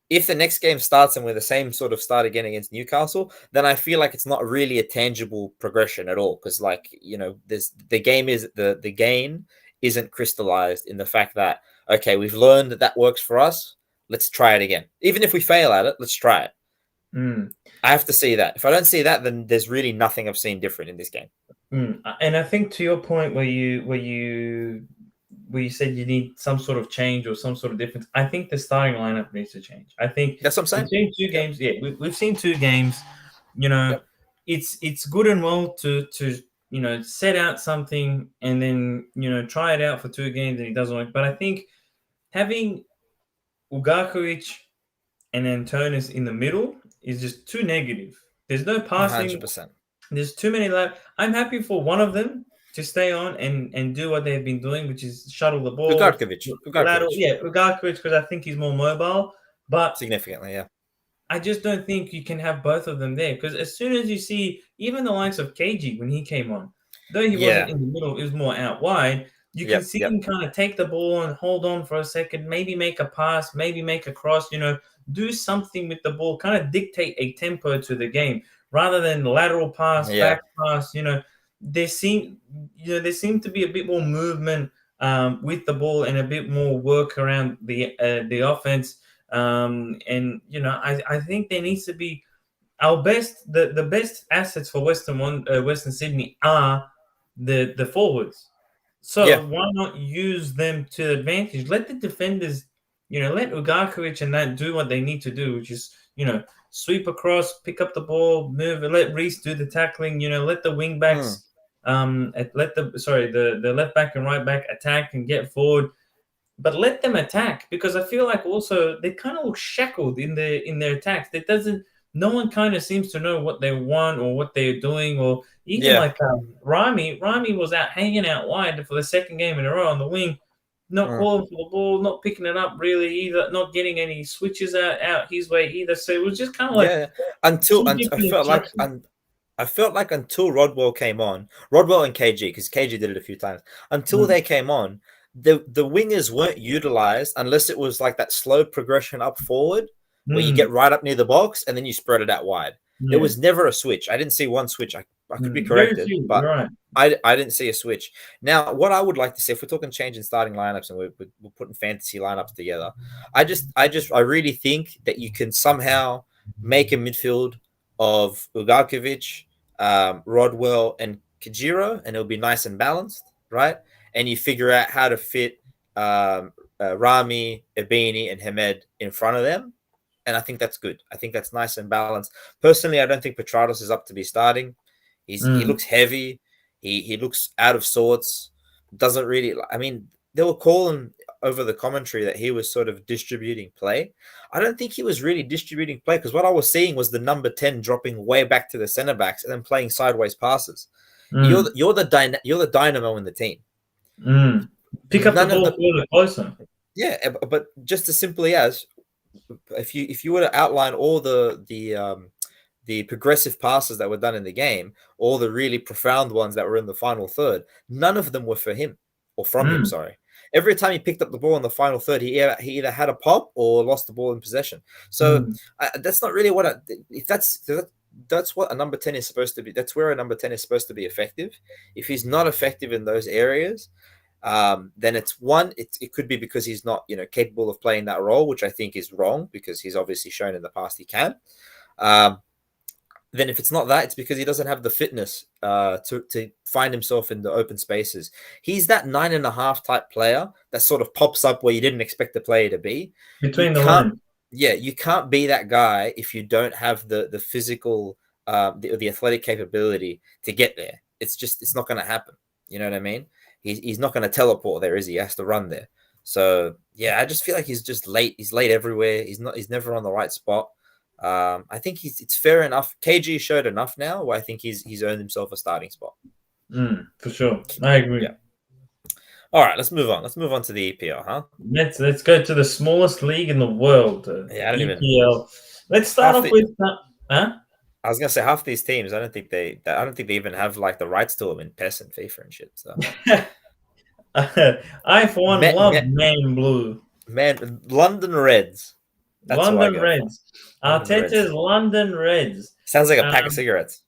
Speaker 1: If the next game starts and we're the same sort of start again against Newcastle, then I feel like it's not really a tangible progression at all. Because this the gain isn't crystallized in the fact that okay, we've learned that works for us. Let's try it again. Even if we fail at it, let's try it.
Speaker 2: mm,
Speaker 1: I have to see that. If I don't see that, then there's really nothing I've seen different in this game.
Speaker 2: mm. And I think to your point where you said you need some sort of change or some sort of difference, I think the starting lineup needs to change. I think
Speaker 1: That's what I'm
Speaker 2: we've
Speaker 1: saying.
Speaker 2: seen two
Speaker 1: Yep.
Speaker 2: games. Yeah, we've seen two games. You know,
Speaker 1: Yep.
Speaker 2: it's good and well to set out something and then try it out for two games and it doesn't work. But I think having Ugarkovic and Antonis in the middle is just too negative. There's no passing.
Speaker 1: 100%.
Speaker 2: There's too many. I'm happy for one of them to stay on and do what they've been doing, which is shuttle the ball,
Speaker 1: Ugarkovic.
Speaker 2: lateral.
Speaker 1: Ugarkovic.
Speaker 2: Yeah, Ugarkovic because I think he's more mobile. But
Speaker 1: Significantly, yeah.
Speaker 2: I just don't think you can have both of them there, because as soon as you see even the likes of KG when he came on, though he wasn't
Speaker 1: Yeah.
Speaker 2: in the middle, he was more out wide. You can
Speaker 1: Yep.
Speaker 2: see
Speaker 1: Yep.
Speaker 2: him kind of take the ball and hold on for a second, maybe make a pass, maybe make a cross, do something with the ball, kind of dictate a tempo to the game rather than lateral pass,
Speaker 1: Yeah.
Speaker 2: back pass. There seem there seem to be a bit more movement with the ball and a bit more work around the offense. And I think there needs to be our best the best assets for Western Sydney are the forwards.
Speaker 1: Yeah.
Speaker 2: So why not use them to advantage? Let the defenders, let Ugarkovic and that do what they need to do, which is, sweep across, pick up the ball, move, and let Reese do the tackling. Let the wing
Speaker 1: Mm.
Speaker 2: backs, let the left back and right back attack and get forward, but let them attack, because I feel like also they kind of look shackled in their attacks. It doesn't. No one kind of seems to know what they want or what they're doing, or even
Speaker 1: Yeah.
Speaker 2: like Rami. Rami was out hanging out wide for the second game in a row on the wing, not
Speaker 1: Mm.
Speaker 2: calling for the ball, not picking it up really either, not getting any switches out his way either. So it was just kind of like
Speaker 1: Yeah. Until,
Speaker 2: two
Speaker 1: I
Speaker 2: different
Speaker 1: felt like
Speaker 2: instructions.
Speaker 1: I felt like until Rodwell came on, Rodwell and KG, because KG did it a few times, until
Speaker 2: Mm,
Speaker 1: they came on, the wingers weren't utilized unless it was like that slow progression up forward where you get
Speaker 2: mm,
Speaker 1: right up near the box and then you spread it out wide. There
Speaker 2: yeah,
Speaker 1: was never a switch. I didn't see one switch. I could be
Speaker 2: very
Speaker 1: corrected,
Speaker 2: few.
Speaker 1: but
Speaker 2: You're right.
Speaker 1: I didn't see a switch. Now, what I would like to see, if we're talking changing starting lineups and we're putting fantasy lineups together, I really think that you can somehow make a midfield of Ugarkovic, Rodwell, and Kajiro, and it'll be nice and balanced, right? And you figure out how to fit Rami, Ibini, and Hamed in front of them. And I think that's good. I think that's nice and balanced. Personally, I don't think Petrados is up to be starting. He
Speaker 2: Mm,
Speaker 1: looks heavy. He looks out of sorts. Doesn't really. I mean, they were calling over the commentary that he was sort of distributing play. I don't think he was really distributing play, because what I was seeing was the number 10 dropping way back to the center backs and then playing sideways passes.
Speaker 2: mm.
Speaker 1: You're the dynamo in the team.
Speaker 2: Mm. Pick up the
Speaker 1: None of
Speaker 2: ball
Speaker 1: the
Speaker 2: further closer.
Speaker 1: Yeah, but just as simply as, if you were to outline all the progressive passes that were done in the game, all the really profound ones that were in the final third, none of them were for him or from him.
Speaker 2: Mm.
Speaker 1: Sorry. Every time he picked up the ball in the final third, he either had a pop or lost the ball in possession. So
Speaker 2: Mm.
Speaker 1: that's not really if that's what a number 10 is supposed to be. That's where a number 10 is supposed to be effective. If he's not effective in those areas, then it could be because he's not capable of playing that role, which I think is wrong, because he's obviously shown in the past he can. Um, then if it's not that, it's because he doesn't have the fitness to find himself in the open spaces. He's that 9.5 type player that sort of pops up where you didn't expect the player to be. You
Speaker 2: Between the
Speaker 1: can't,
Speaker 2: lines.
Speaker 1: yeah, you can't be that guy if you don't have the physical, the athletic capability to get there. It's not going to happen. You know what I mean? He's not going to teleport there, is he? He has to run there. So yeah, I just feel like he's just late. He's late everywhere. He's never on the right spot. I think it's fair enough. KG showed enough now where I think he's earned himself a starting spot.
Speaker 2: For sure. I agree.
Speaker 1: Yeah. All right, let's move on. Let's move on to the EPL, huh?
Speaker 2: Let's go to the smallest league in the world,
Speaker 1: Yeah, I don't even
Speaker 2: EPL. Let's start
Speaker 1: half
Speaker 2: off
Speaker 1: the.
Speaker 2: with huh?
Speaker 1: I was gonna say half these teams. I don't think they even have like the rights to them in PES and FIFA and shit. So
Speaker 2: I for one
Speaker 1: man,
Speaker 2: love
Speaker 1: man,
Speaker 2: Man Blue.
Speaker 1: man, London Reds. That's who I
Speaker 2: London
Speaker 1: go for.
Speaker 2: Reds.
Speaker 1: London Reds
Speaker 2: Arteta's London Reds.
Speaker 1: sounds like a pack of
Speaker 2: Um,
Speaker 1: cigarettes.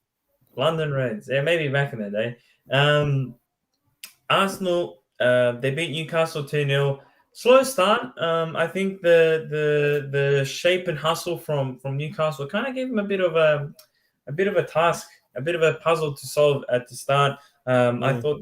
Speaker 2: London Reds. Yeah, maybe back in the day. Arsenal, they beat Newcastle 2-0. Slow start. I think the shape and hustle from Newcastle kind of gave them a bit of a task, a bit of a puzzle to solve at the start. I
Speaker 1: Mm,
Speaker 2: thought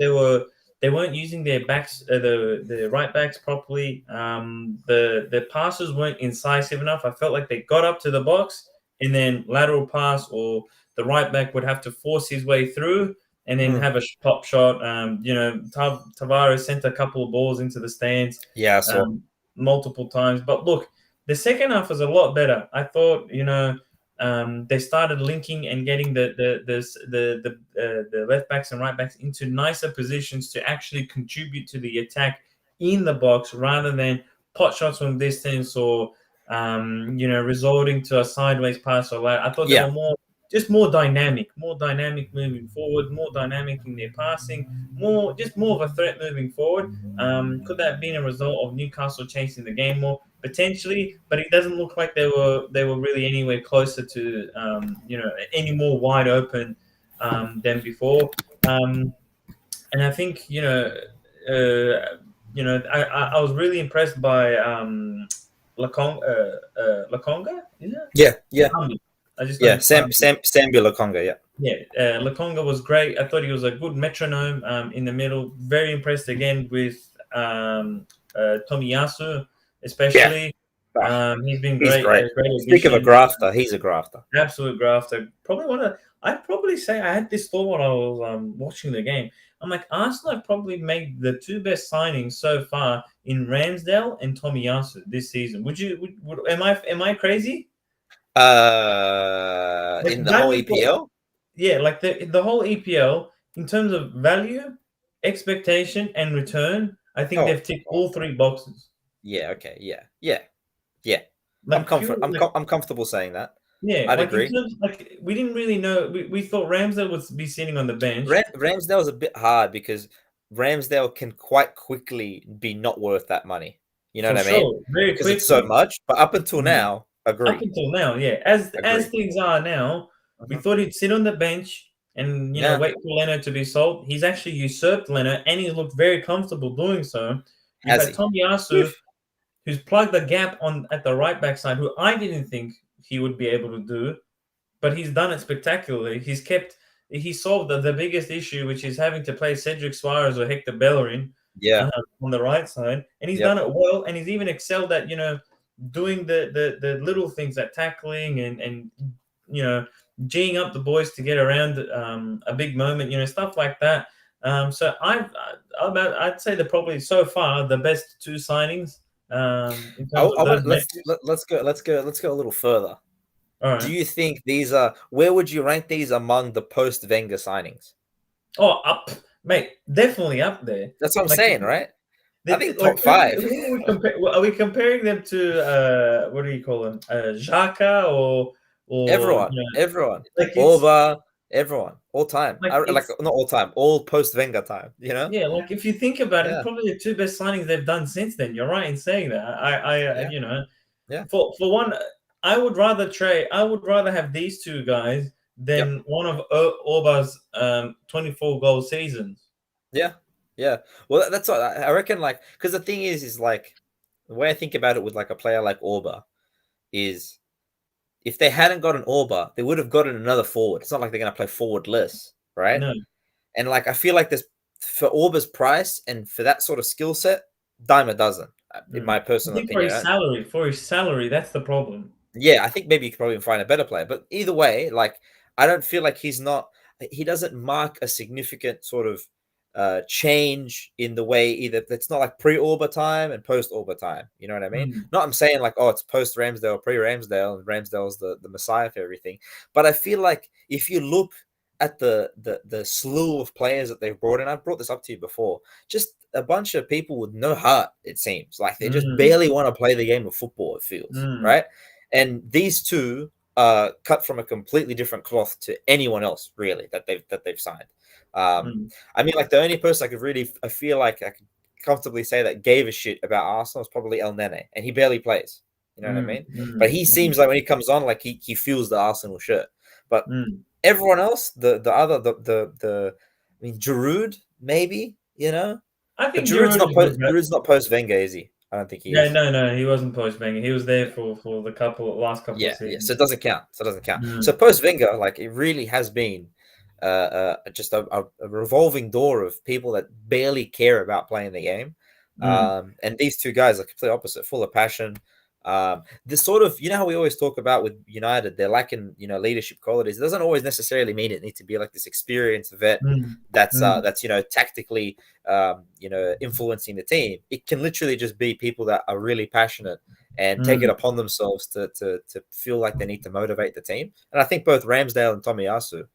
Speaker 2: they weren't using their backs, the right backs properly. The passes weren't incisive enough. I felt like they got up to the box and then lateral pass, or the right back would have to force his way through and then
Speaker 1: mm.
Speaker 2: have a pop shot. Tavares sent a couple of balls into the stands
Speaker 1: Yeah, I saw.
Speaker 2: multiple times. But look, the second half was a lot better. I thought, they started linking and getting the left backs and right backs into nicer positions to actually contribute to the attack in the box rather than pot shots from distance or resorting to a sideways pass or like I thought they
Speaker 1: Yeah,
Speaker 2: were more dynamic moving forward, more dynamic in their passing, more of a threat moving forward. Could that have been a result of Newcastle chasing the game more? Potentially, but it doesn't look like they were really anywhere closer to any more wide open than before. And I think I was really impressed by Lakonga, is it?
Speaker 1: yeah, yeah,
Speaker 2: I just got
Speaker 1: yeah.
Speaker 2: his time.
Speaker 1: Sam Conga, yeah,
Speaker 2: Yeah, Lakonga was great. I thought he was a good metronome in the middle. Very impressed again with Tomiyasu,
Speaker 1: yeah.
Speaker 2: especially.
Speaker 1: Ah,
Speaker 2: He's been
Speaker 1: he's
Speaker 2: great,
Speaker 1: great.
Speaker 2: a great
Speaker 1: Speak of a
Speaker 2: addition.
Speaker 1: grafter, he's a grafter.
Speaker 2: Absolute grafter. Probably one of. I'd probably say I had this thought while I was watching the game. I'm like, Arsenal have probably made the two best signings so far in Ramsdale and Tomiyasu this season. Am I crazy? Like
Speaker 1: In the whole
Speaker 2: value for
Speaker 1: EPL.
Speaker 2: yeah, like the whole EPL in terms of value, expectation, and return. I think
Speaker 1: Oh,
Speaker 2: they've ticked all three boxes.
Speaker 1: yeah. Okay. Yeah. Yeah. Yeah. I'm
Speaker 2: Like pure,
Speaker 1: comfort. I'm
Speaker 2: like
Speaker 1: com- I'm comfortable saying that.
Speaker 2: yeah,
Speaker 1: I'd
Speaker 2: like in
Speaker 1: agree.
Speaker 2: terms like we didn't really know. We thought Ramsdale would be sitting on the bench
Speaker 1: Ramsdale's a bit hard because Ramsdale can quite quickly be not worth that money. You know
Speaker 2: for
Speaker 1: what I mean?
Speaker 2: sure, very
Speaker 1: Because it's so
Speaker 2: quickly.
Speaker 1: much. But up until
Speaker 2: Mhm.
Speaker 1: now,
Speaker 2: Up
Speaker 1: agree,
Speaker 2: until now, yeah. As
Speaker 1: agree.
Speaker 2: things are now, we
Speaker 1: Mhm.
Speaker 2: thought he'd sit on the bench and
Speaker 1: Yeah,
Speaker 2: wait for Leno to be sold. He's actually usurped Leno, and he's looked very comfortable doing so. You've
Speaker 1: has
Speaker 2: had
Speaker 1: he?
Speaker 2: Tomiyasu,
Speaker 1: Oof.
Speaker 2: who's plugged the gap on at the right back side, who I didn't think he would be able to do, but he's done it spectacularly. He solved the biggest issue, which is having to play Cedric Suarez or Hector Bellerin
Speaker 1: Yeah.
Speaker 2: on the right side, and he's done
Speaker 1: Yep.
Speaker 2: it well. And he's even excelled at doing the little things, at tackling and you know geeing up the boys to get around a big moment, stuff like that. So I'd say they're probably so far the best two signings in terms
Speaker 1: I
Speaker 2: of those
Speaker 1: want
Speaker 2: metrics.
Speaker 1: let's go a little further.
Speaker 2: All
Speaker 1: Do
Speaker 2: right.
Speaker 1: you think these are where would you rank these among the post Wenger signings?
Speaker 2: Oh, up, mate, definitely up there.
Speaker 1: That's what I'm
Speaker 2: Like,
Speaker 1: saying, right? I think
Speaker 2: like
Speaker 1: top five.
Speaker 2: who are we Are we comparing them to? What do you call them? Xhaka or
Speaker 1: Everyone, everyone,
Speaker 2: like
Speaker 1: Orba, everyone, all time.
Speaker 2: like
Speaker 1: Like
Speaker 2: it's
Speaker 1: not all time, all post Wenger time. You know?
Speaker 2: yeah. Like if you think about it,
Speaker 1: Yeah,
Speaker 2: probably the two best signings they've done since then. You're right in saying that.
Speaker 1: yeah, yeah.
Speaker 2: For one, I would rather have these two guys
Speaker 1: Yep.
Speaker 2: than one of Orba's 24 goal seasons.
Speaker 1: Yeah, yeah. Well, that's what I reckon. Like, because the thing is like the way I think about it with like a player like Orba is if they hadn't got an Orba, they would have gotten another forward. It's not like they're going to play forward less, right?
Speaker 2: No.
Speaker 1: And like I feel like this for Orba's price and for that sort of skill set, dime a dozen, in
Speaker 2: Mm.
Speaker 1: my
Speaker 2: I
Speaker 1: personal
Speaker 2: think for
Speaker 1: opinion.
Speaker 2: his
Speaker 1: Right?
Speaker 2: salary, that's the problem.
Speaker 1: Yeah, I think maybe you could probably find a better player. But either way, like I don't feel like he doesn't mark a significant sort of change in the way either it's not like pre-Orba time and post-Orba time. You know what I mean?
Speaker 2: Mm.
Speaker 1: Not I'm saying like, oh, it's post-Ramsdale, pre-Ramsdale, and Ramsdale's the messiah for everything. But I feel like if you look at the slew of players that they've brought in, I've brought this up to you before, just a bunch of people with no heart, it seems. Like they just
Speaker 2: Mm.
Speaker 1: barely want to play the game of football, it feels,
Speaker 2: Mm.
Speaker 1: right? And these two are cut from a completely different cloth to anyone else, really, that they've signed.
Speaker 2: Mm.
Speaker 1: I mean, like the only person I feel like I could comfortably say that gave a shit about Arsenal is probably El Nene, and he barely plays. You know what I
Speaker 2: Mm.
Speaker 1: mean? But
Speaker 2: Mm.
Speaker 1: he seems
Speaker 2: Mm.
Speaker 1: like when he comes on, like he feels the Arsenal shirt. But
Speaker 2: Mm.
Speaker 1: everyone else, the other I mean, Giroud maybe,
Speaker 2: I
Speaker 1: but
Speaker 2: think Giroud is good.
Speaker 1: Giroud's not post Wenger, is he? I don't think he
Speaker 2: Yeah,
Speaker 1: is.
Speaker 2: no, he wasn't post Wenger. He was there for the last couple of
Speaker 1: Yeah, yeah. So
Speaker 2: seasons.
Speaker 1: it doesn't count. So it doesn't count. So
Speaker 2: Mm.
Speaker 1: post Wenger, like it really has been just a revolving door of people that barely care about playing the game.
Speaker 2: Mm.
Speaker 1: And these two guys are complete opposite, full of passion. This sort of, how we always talk about with United, they're lacking, leadership qualities. It doesn't always necessarily mean it needs to be like this experienced vet
Speaker 2: Mm.
Speaker 1: that's
Speaker 2: Mm.
Speaker 1: tactically influencing the team. It can literally just be people that are really passionate and take it
Speaker 2: Mm.
Speaker 1: upon themselves to feel like they need to motivate the team. And I think both Ramsdale and Tomiyasu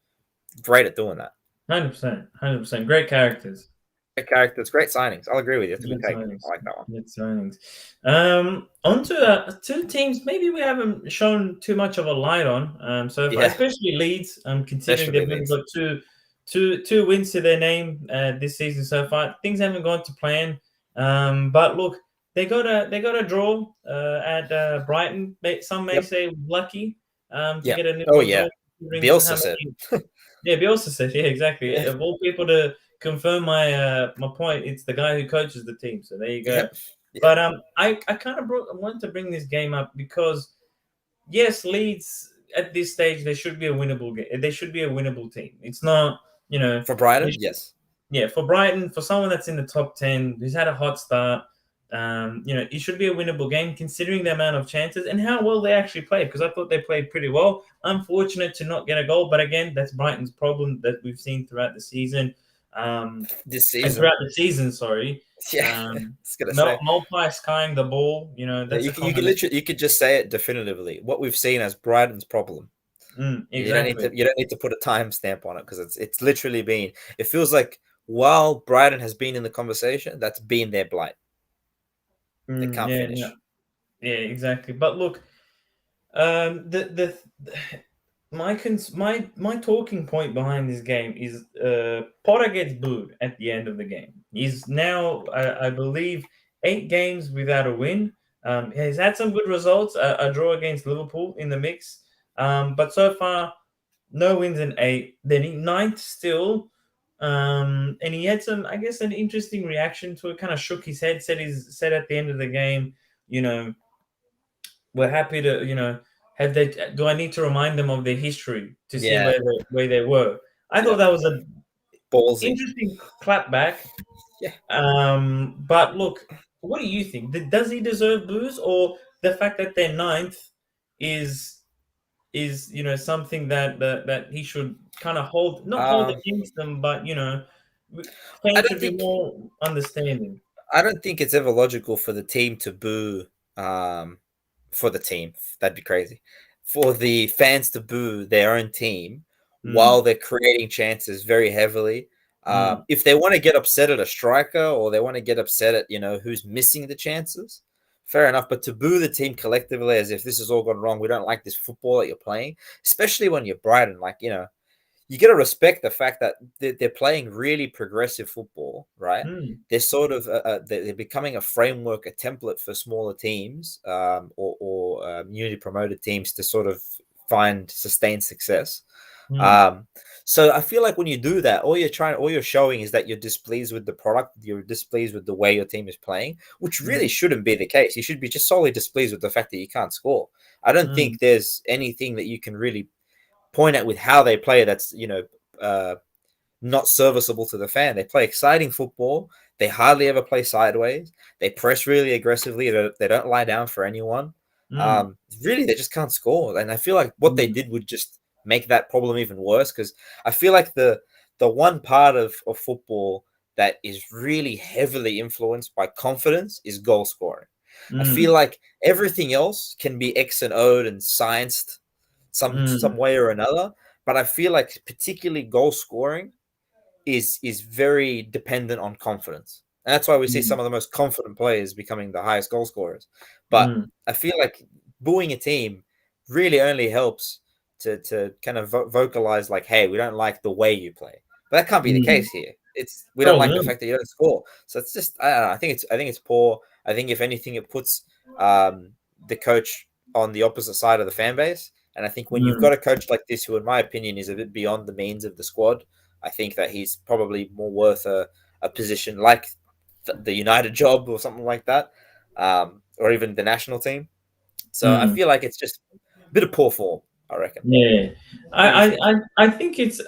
Speaker 1: great at doing that.
Speaker 2: 100%, 100%. Great characters.
Speaker 1: Great characters, great signings. I'll agree with you. That's a good
Speaker 2: Good
Speaker 1: take. I
Speaker 2: signings.
Speaker 1: like that one.
Speaker 2: Good signings. On to two teams maybe we haven't shown too much of a light on so far,
Speaker 1: Yeah,
Speaker 2: especially Leeds. Considering
Speaker 1: especially
Speaker 2: they've only
Speaker 1: Leeds.
Speaker 2: got two wins to their name this season so far. Things haven't gone to plan. But look, they got a draw at Brighton. Some may
Speaker 1: Yep.
Speaker 2: say lucky to
Speaker 1: Yeah.
Speaker 2: get a
Speaker 1: Oh
Speaker 2: nil
Speaker 1: yeah.
Speaker 2: draw. Considering how
Speaker 1: Bielsa said.
Speaker 2: many yeah, Bielsa said, yeah, exactly.
Speaker 1: Yeah.
Speaker 2: Of all people to confirm my point, it's the guy who coaches the team. So there you go.
Speaker 1: Yep.
Speaker 2: But
Speaker 1: Yep.
Speaker 2: I kind of wanted to bring this game up because yes, Leeds at this stage they should be a winnable game. They should be a winnable team. It's not, you know,
Speaker 1: For
Speaker 2: they
Speaker 1: Brighton,
Speaker 2: should-
Speaker 1: yes.
Speaker 2: yeah, for Brighton, for someone that's in the top 10, who's had a hot start, it should be a winnable game considering the amount of chances and how well they actually played. Because I thought they played pretty well. Unfortunate to not get a goal, but again, that's Brighton's problem that we've seen throughout the season.
Speaker 1: This
Speaker 2: And
Speaker 1: season.
Speaker 2: throughout the season, sorry.
Speaker 1: Yeah. I
Speaker 2: Um,
Speaker 1: was gonna say.
Speaker 2: Mulpie skying the ball,
Speaker 1: Yeah,
Speaker 2: that's a
Speaker 1: you could
Speaker 2: common.
Speaker 1: literally you could just say it definitively. What we've seen as Brighton's problem.
Speaker 2: Exactly.
Speaker 1: You don't need to put a timestamp on it because it's literally been. It feels like while Brighton has been in the conversation, that's been their blight. They can't
Speaker 2: Yeah, yeah,
Speaker 1: finish.
Speaker 2: yeah, exactly. But look, the my talking point behind this game is Potter gets booed at the end of the game. He's now, I believe, 8 games without a win. He's had some good results, a draw against Liverpool in the mix, but so far no wins in 8. Then he ninth still, and he had some, I guess, an interesting reaction to it. Kind of shook his head, said at the end of the game, you know, we're happy to, have they. Do I need to remind them of their history to see
Speaker 1: Yeah,
Speaker 2: where they were? I thought
Speaker 1: yeah,
Speaker 2: that was an
Speaker 1: ballsy.
Speaker 2: interesting clap back.
Speaker 1: Yeah,
Speaker 2: But look, what do you think? Does he deserve booze, or the fact that they're ninth is something that he should kind of not hold
Speaker 1: um,
Speaker 2: against them, but
Speaker 1: I
Speaker 2: fans
Speaker 1: don't
Speaker 2: should be
Speaker 1: think
Speaker 2: more understanding.
Speaker 1: I don't think it's ever logical for the team to boo for the team. That'd be crazy. For the fans to boo their own team while
Speaker 2: Mm,
Speaker 1: they're creating chances very heavily.
Speaker 2: mm,
Speaker 1: If they want to get upset at a striker or they want to get upset at who's missing the chances, fair enough. But to boo the team collectively as if this has all gone wrong, we don't like this football that you're playing, especially when you're Brighton, you got to respect the fact that they're playing really progressive football, right?
Speaker 2: mm,
Speaker 1: They're sort of they're becoming a framework, a template for smaller teams or newly promoted teams to sort of find sustained success.
Speaker 2: mm,
Speaker 1: Um, so I feel like when you do that, all you're showing is that you're displeased with the product, you're displeased with the way your team is playing, which really
Speaker 2: mm,
Speaker 1: shouldn't be the case. You should be just solely displeased with the fact that you can't score. I don't
Speaker 2: mm,
Speaker 1: think there's anything that you can really point at with how they play that's uh, not serviceable to the fan. They play exciting football. They hardly ever play sideways. They press really aggressively. They don't lie down for anyone.
Speaker 2: mm,
Speaker 1: Really, they just can't score. And I feel like what they
Speaker 2: mm,
Speaker 1: did would just make that problem even worse because I feel like the one part of football that is really heavily influenced by confidence is goal scoring. I feel
Speaker 2: mm,
Speaker 1: like everything else can be X and O'd and scienced some
Speaker 2: mm,
Speaker 1: way or another. But I feel like particularly goal scoring is very dependent on confidence. And that's why we see
Speaker 2: mm,
Speaker 1: some of the most confident players becoming the highest goal scorers. But
Speaker 2: mm,
Speaker 1: I feel like booing a team really only helps to kind of vocalize like, hey, we don't like the way you play. But that can't be the
Speaker 2: mm.
Speaker 1: case here. It's we don't
Speaker 2: Oh
Speaker 1: like the
Speaker 2: no.
Speaker 1: fact that you don't score. So it's just I don't know. I think it's poor. I think if anything, it puts um, the coach on the opposite side of the fan base. And I think when you've
Speaker 2: Mm,
Speaker 1: got a coach like this, who in my opinion is a bit beyond the means of the squad, I think that he's probably more worth a position like the United job or something like that, or even the national team. So I
Speaker 2: mm.
Speaker 1: feel like it's just a bit of poor form, I reckon.
Speaker 2: Yeah,
Speaker 1: What do you
Speaker 2: I, I,
Speaker 1: think?
Speaker 2: I I think it's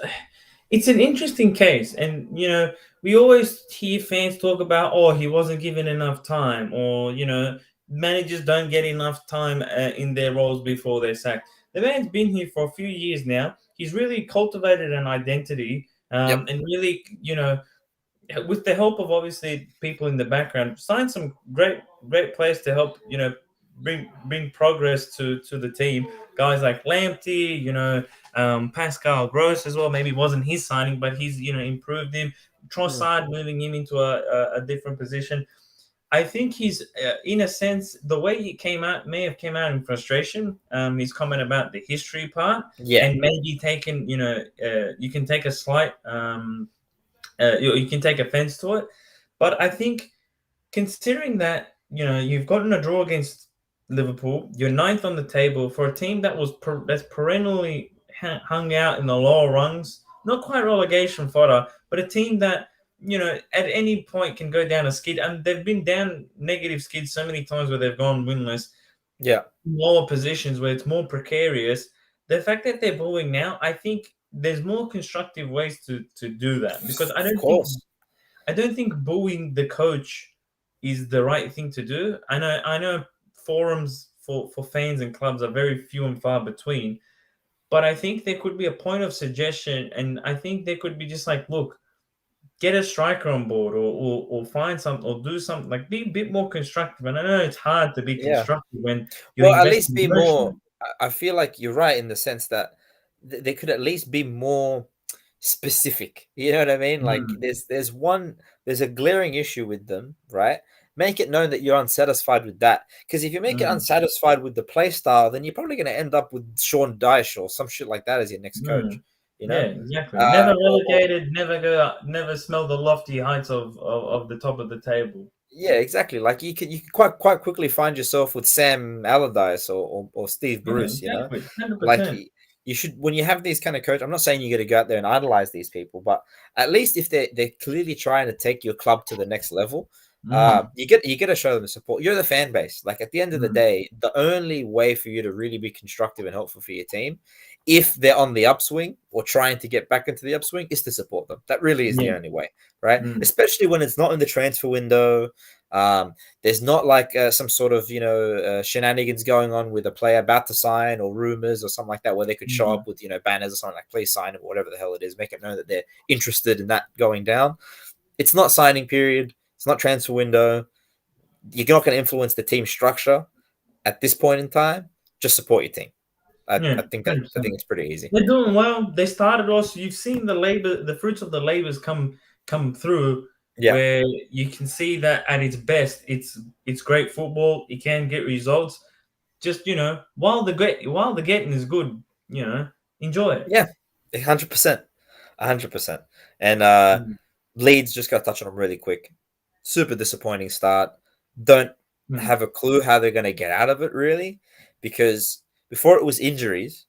Speaker 2: an interesting case, and we always hear fans talk about, oh, he wasn't given enough time, or managers don't get enough time in their roles before they're sacked. The man's been here for a few years now. He's really cultivated an identity,
Speaker 1: Yep.
Speaker 2: and really, with the help of obviously people in the background, signed some great players to help bring progress to the team. Guys like Lamptey, Pascal Gross as well. Maybe it wasn't his signing, but he's improved him. Trossard moving him into a different position. I think he's, in a sense, the way he may have came out in frustration. His comment about the history part,
Speaker 1: Yeah,
Speaker 2: and maybe taken, you can take a slight, you can take offense to it. But I think, considering that, you've gotten a draw against Liverpool, you're ninth on the table for a team that's perennially hung out in the lower rungs, not quite relegation fodder, but a team that, at any point can go down a skid, and they've been down negative skids so many times where they've gone winless,
Speaker 1: yeah,
Speaker 2: lower positions where it's more precarious. The fact that they're booing now, I think there's more constructive ways to do that, because
Speaker 1: of course.
Speaker 2: I don't think booing the coach is the right thing to do. I know forums for fans and clubs are very few and far between, but I think there could be a point of suggestion, and I think there could be just like, look, get a striker on board, or find something, or do something, like be a bit more constructive. And I know it's hard to be
Speaker 1: Yeah.
Speaker 2: constructive when you're
Speaker 1: Well, at least
Speaker 2: investing
Speaker 1: be more.
Speaker 2: emotionally.
Speaker 1: I feel like you're right in the sense that they could at least be more specific. You know what I mean? Like
Speaker 2: Mm,
Speaker 1: there's a glaring issue with them, right? Make it known that you're unsatisfied with that. Because if you make it
Speaker 2: mm,
Speaker 1: unsatisfied with the play style, then you're probably going to end up with Sean Dyche or some shit like that as your next coach.
Speaker 2: mm.
Speaker 1: You
Speaker 2: Yeah,
Speaker 1: know,
Speaker 2: exactly. Never
Speaker 1: or
Speaker 2: relegated, never smell the lofty heights of the top of the table.
Speaker 1: yeah, exactly. Like you can quite quickly find yourself with Sam Allardyce or Steve
Speaker 2: Yeah,
Speaker 1: Bruce. You know,
Speaker 2: exactly. Hundred
Speaker 1: like
Speaker 2: percent.
Speaker 1: you should when you have these kind of coach. I'm not saying you got to go out there and idolize these people, but at least if they're clearly trying to take your club to the next level,
Speaker 2: Mm,
Speaker 1: you get to show them the support. You're the fan base. Like at the end of the
Speaker 2: mm,
Speaker 1: day, the only way for you to really be constructive and helpful for your team, if they're on the upswing or trying to get back into the upswing, is to support them. That really is the
Speaker 2: yeah.
Speaker 1: only way, right?
Speaker 2: Mm,
Speaker 1: Especially when it's not in the transfer window. There's not like some sort of shenanigans going on with a player about to sign or rumors or something like that, where they could show
Speaker 2: mm,
Speaker 1: up with banners or something like "please sign" or whatever the hell it is. Make it known that they're interested in that going down. It's not signing period. It's not transfer window. You're not going to influence the team structure at this point in time. Just support your team. I,
Speaker 2: yeah.
Speaker 1: I think that I
Speaker 2: 100%.
Speaker 1: think it's pretty easy.
Speaker 2: They're doing well. They started also. You've seen the fruits of the labors come through,
Speaker 1: Yeah,
Speaker 2: where you can see that at its best, it's great football. It can get results. Just, while the getting is good, enjoy it.
Speaker 1: yeah, 100%, 100%. And
Speaker 2: Mm,
Speaker 1: Leeds just got to touch on them really quick. Super disappointing start. Don't
Speaker 2: mm,
Speaker 1: have a clue how they're going to get out of it, really, because before it was injuries,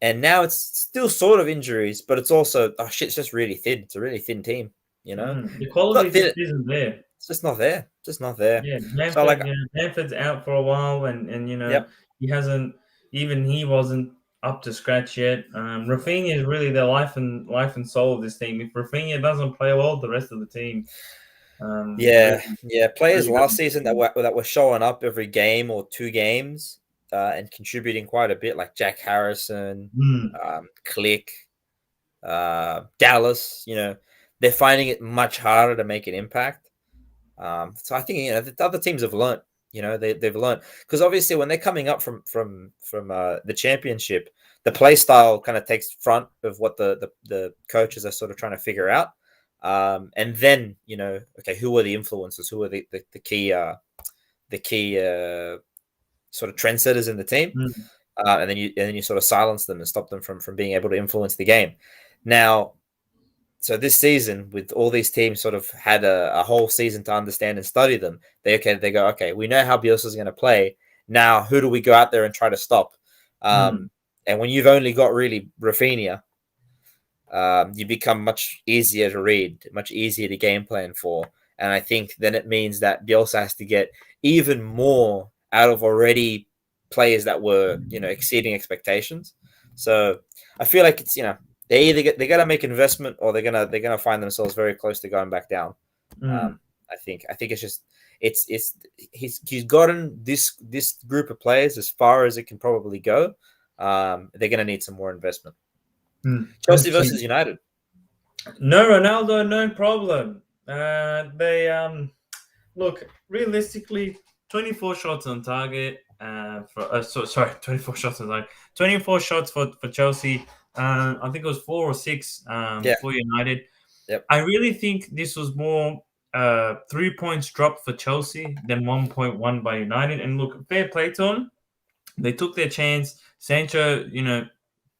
Speaker 1: and now it's still sort of injuries, but it's also, oh shit, it's just really thin. It's a really thin team, you know?
Speaker 2: The
Speaker 1: It's
Speaker 2: quality
Speaker 1: not thin,
Speaker 2: just isn't there.
Speaker 1: it's just not there. It's just not there.
Speaker 2: Yeah,
Speaker 1: So, like,
Speaker 2: Bamford's out for a while, and
Speaker 1: yep,
Speaker 2: he hasn't, even he wasn't up to scratch yet. Rafinha is really the life and soul of this team. If Rafinha doesn't play well, the rest of the team
Speaker 1: yeah,
Speaker 2: really
Speaker 1: yeah. Players
Speaker 2: really
Speaker 1: last
Speaker 2: doesn't.
Speaker 1: season that were showing up every game or two games and contributing quite a bit, like Jack Harrison,
Speaker 2: Mm,
Speaker 1: Click, Dallas. They're finding it much harder to make an impact. So I think the other teams have learned. They've learned, because obviously when they're coming up from the championship, the play style kind of takes front of what the coaches are sort of trying to figure out. And then okay, who are the influencers? Who are the key sort of trendsetters in the team?
Speaker 2: mm,
Speaker 1: And then you sort of silence them and stop them from being able to influence the game. Now, so this season, with all these teams sort of had a whole season to understand and study them, they go, okay, we know how Bielsa's going to play. Now, who do we go out there and try to stop?
Speaker 2: mm,
Speaker 1: And when you've only got really Rafinha, you become much easier to read, much easier to game plan for. And I think then it means that Bielsa has to get even more out of already players that were, exceeding expectations. So I feel like it's, they got to make investment, or they're gonna find themselves very close to going back down.
Speaker 2: mm,
Speaker 1: I think it's just he's gotten this group of players as far as it can probably go. They're gonna need some more investment. Chelsea
Speaker 2: 100%.
Speaker 1: versus United.
Speaker 2: No Ronaldo, no problem. They look, realistically, 24 shots on target. Sorry, 24 shots on target. 24 shots for Chelsea. I think it was 4 or 6
Speaker 1: Yeah,
Speaker 2: for United.
Speaker 1: Yep.
Speaker 2: I really think this was more 3 points dropped for Chelsea than 1.1 by United. And look, fair play to them. They took their chance. Sancho,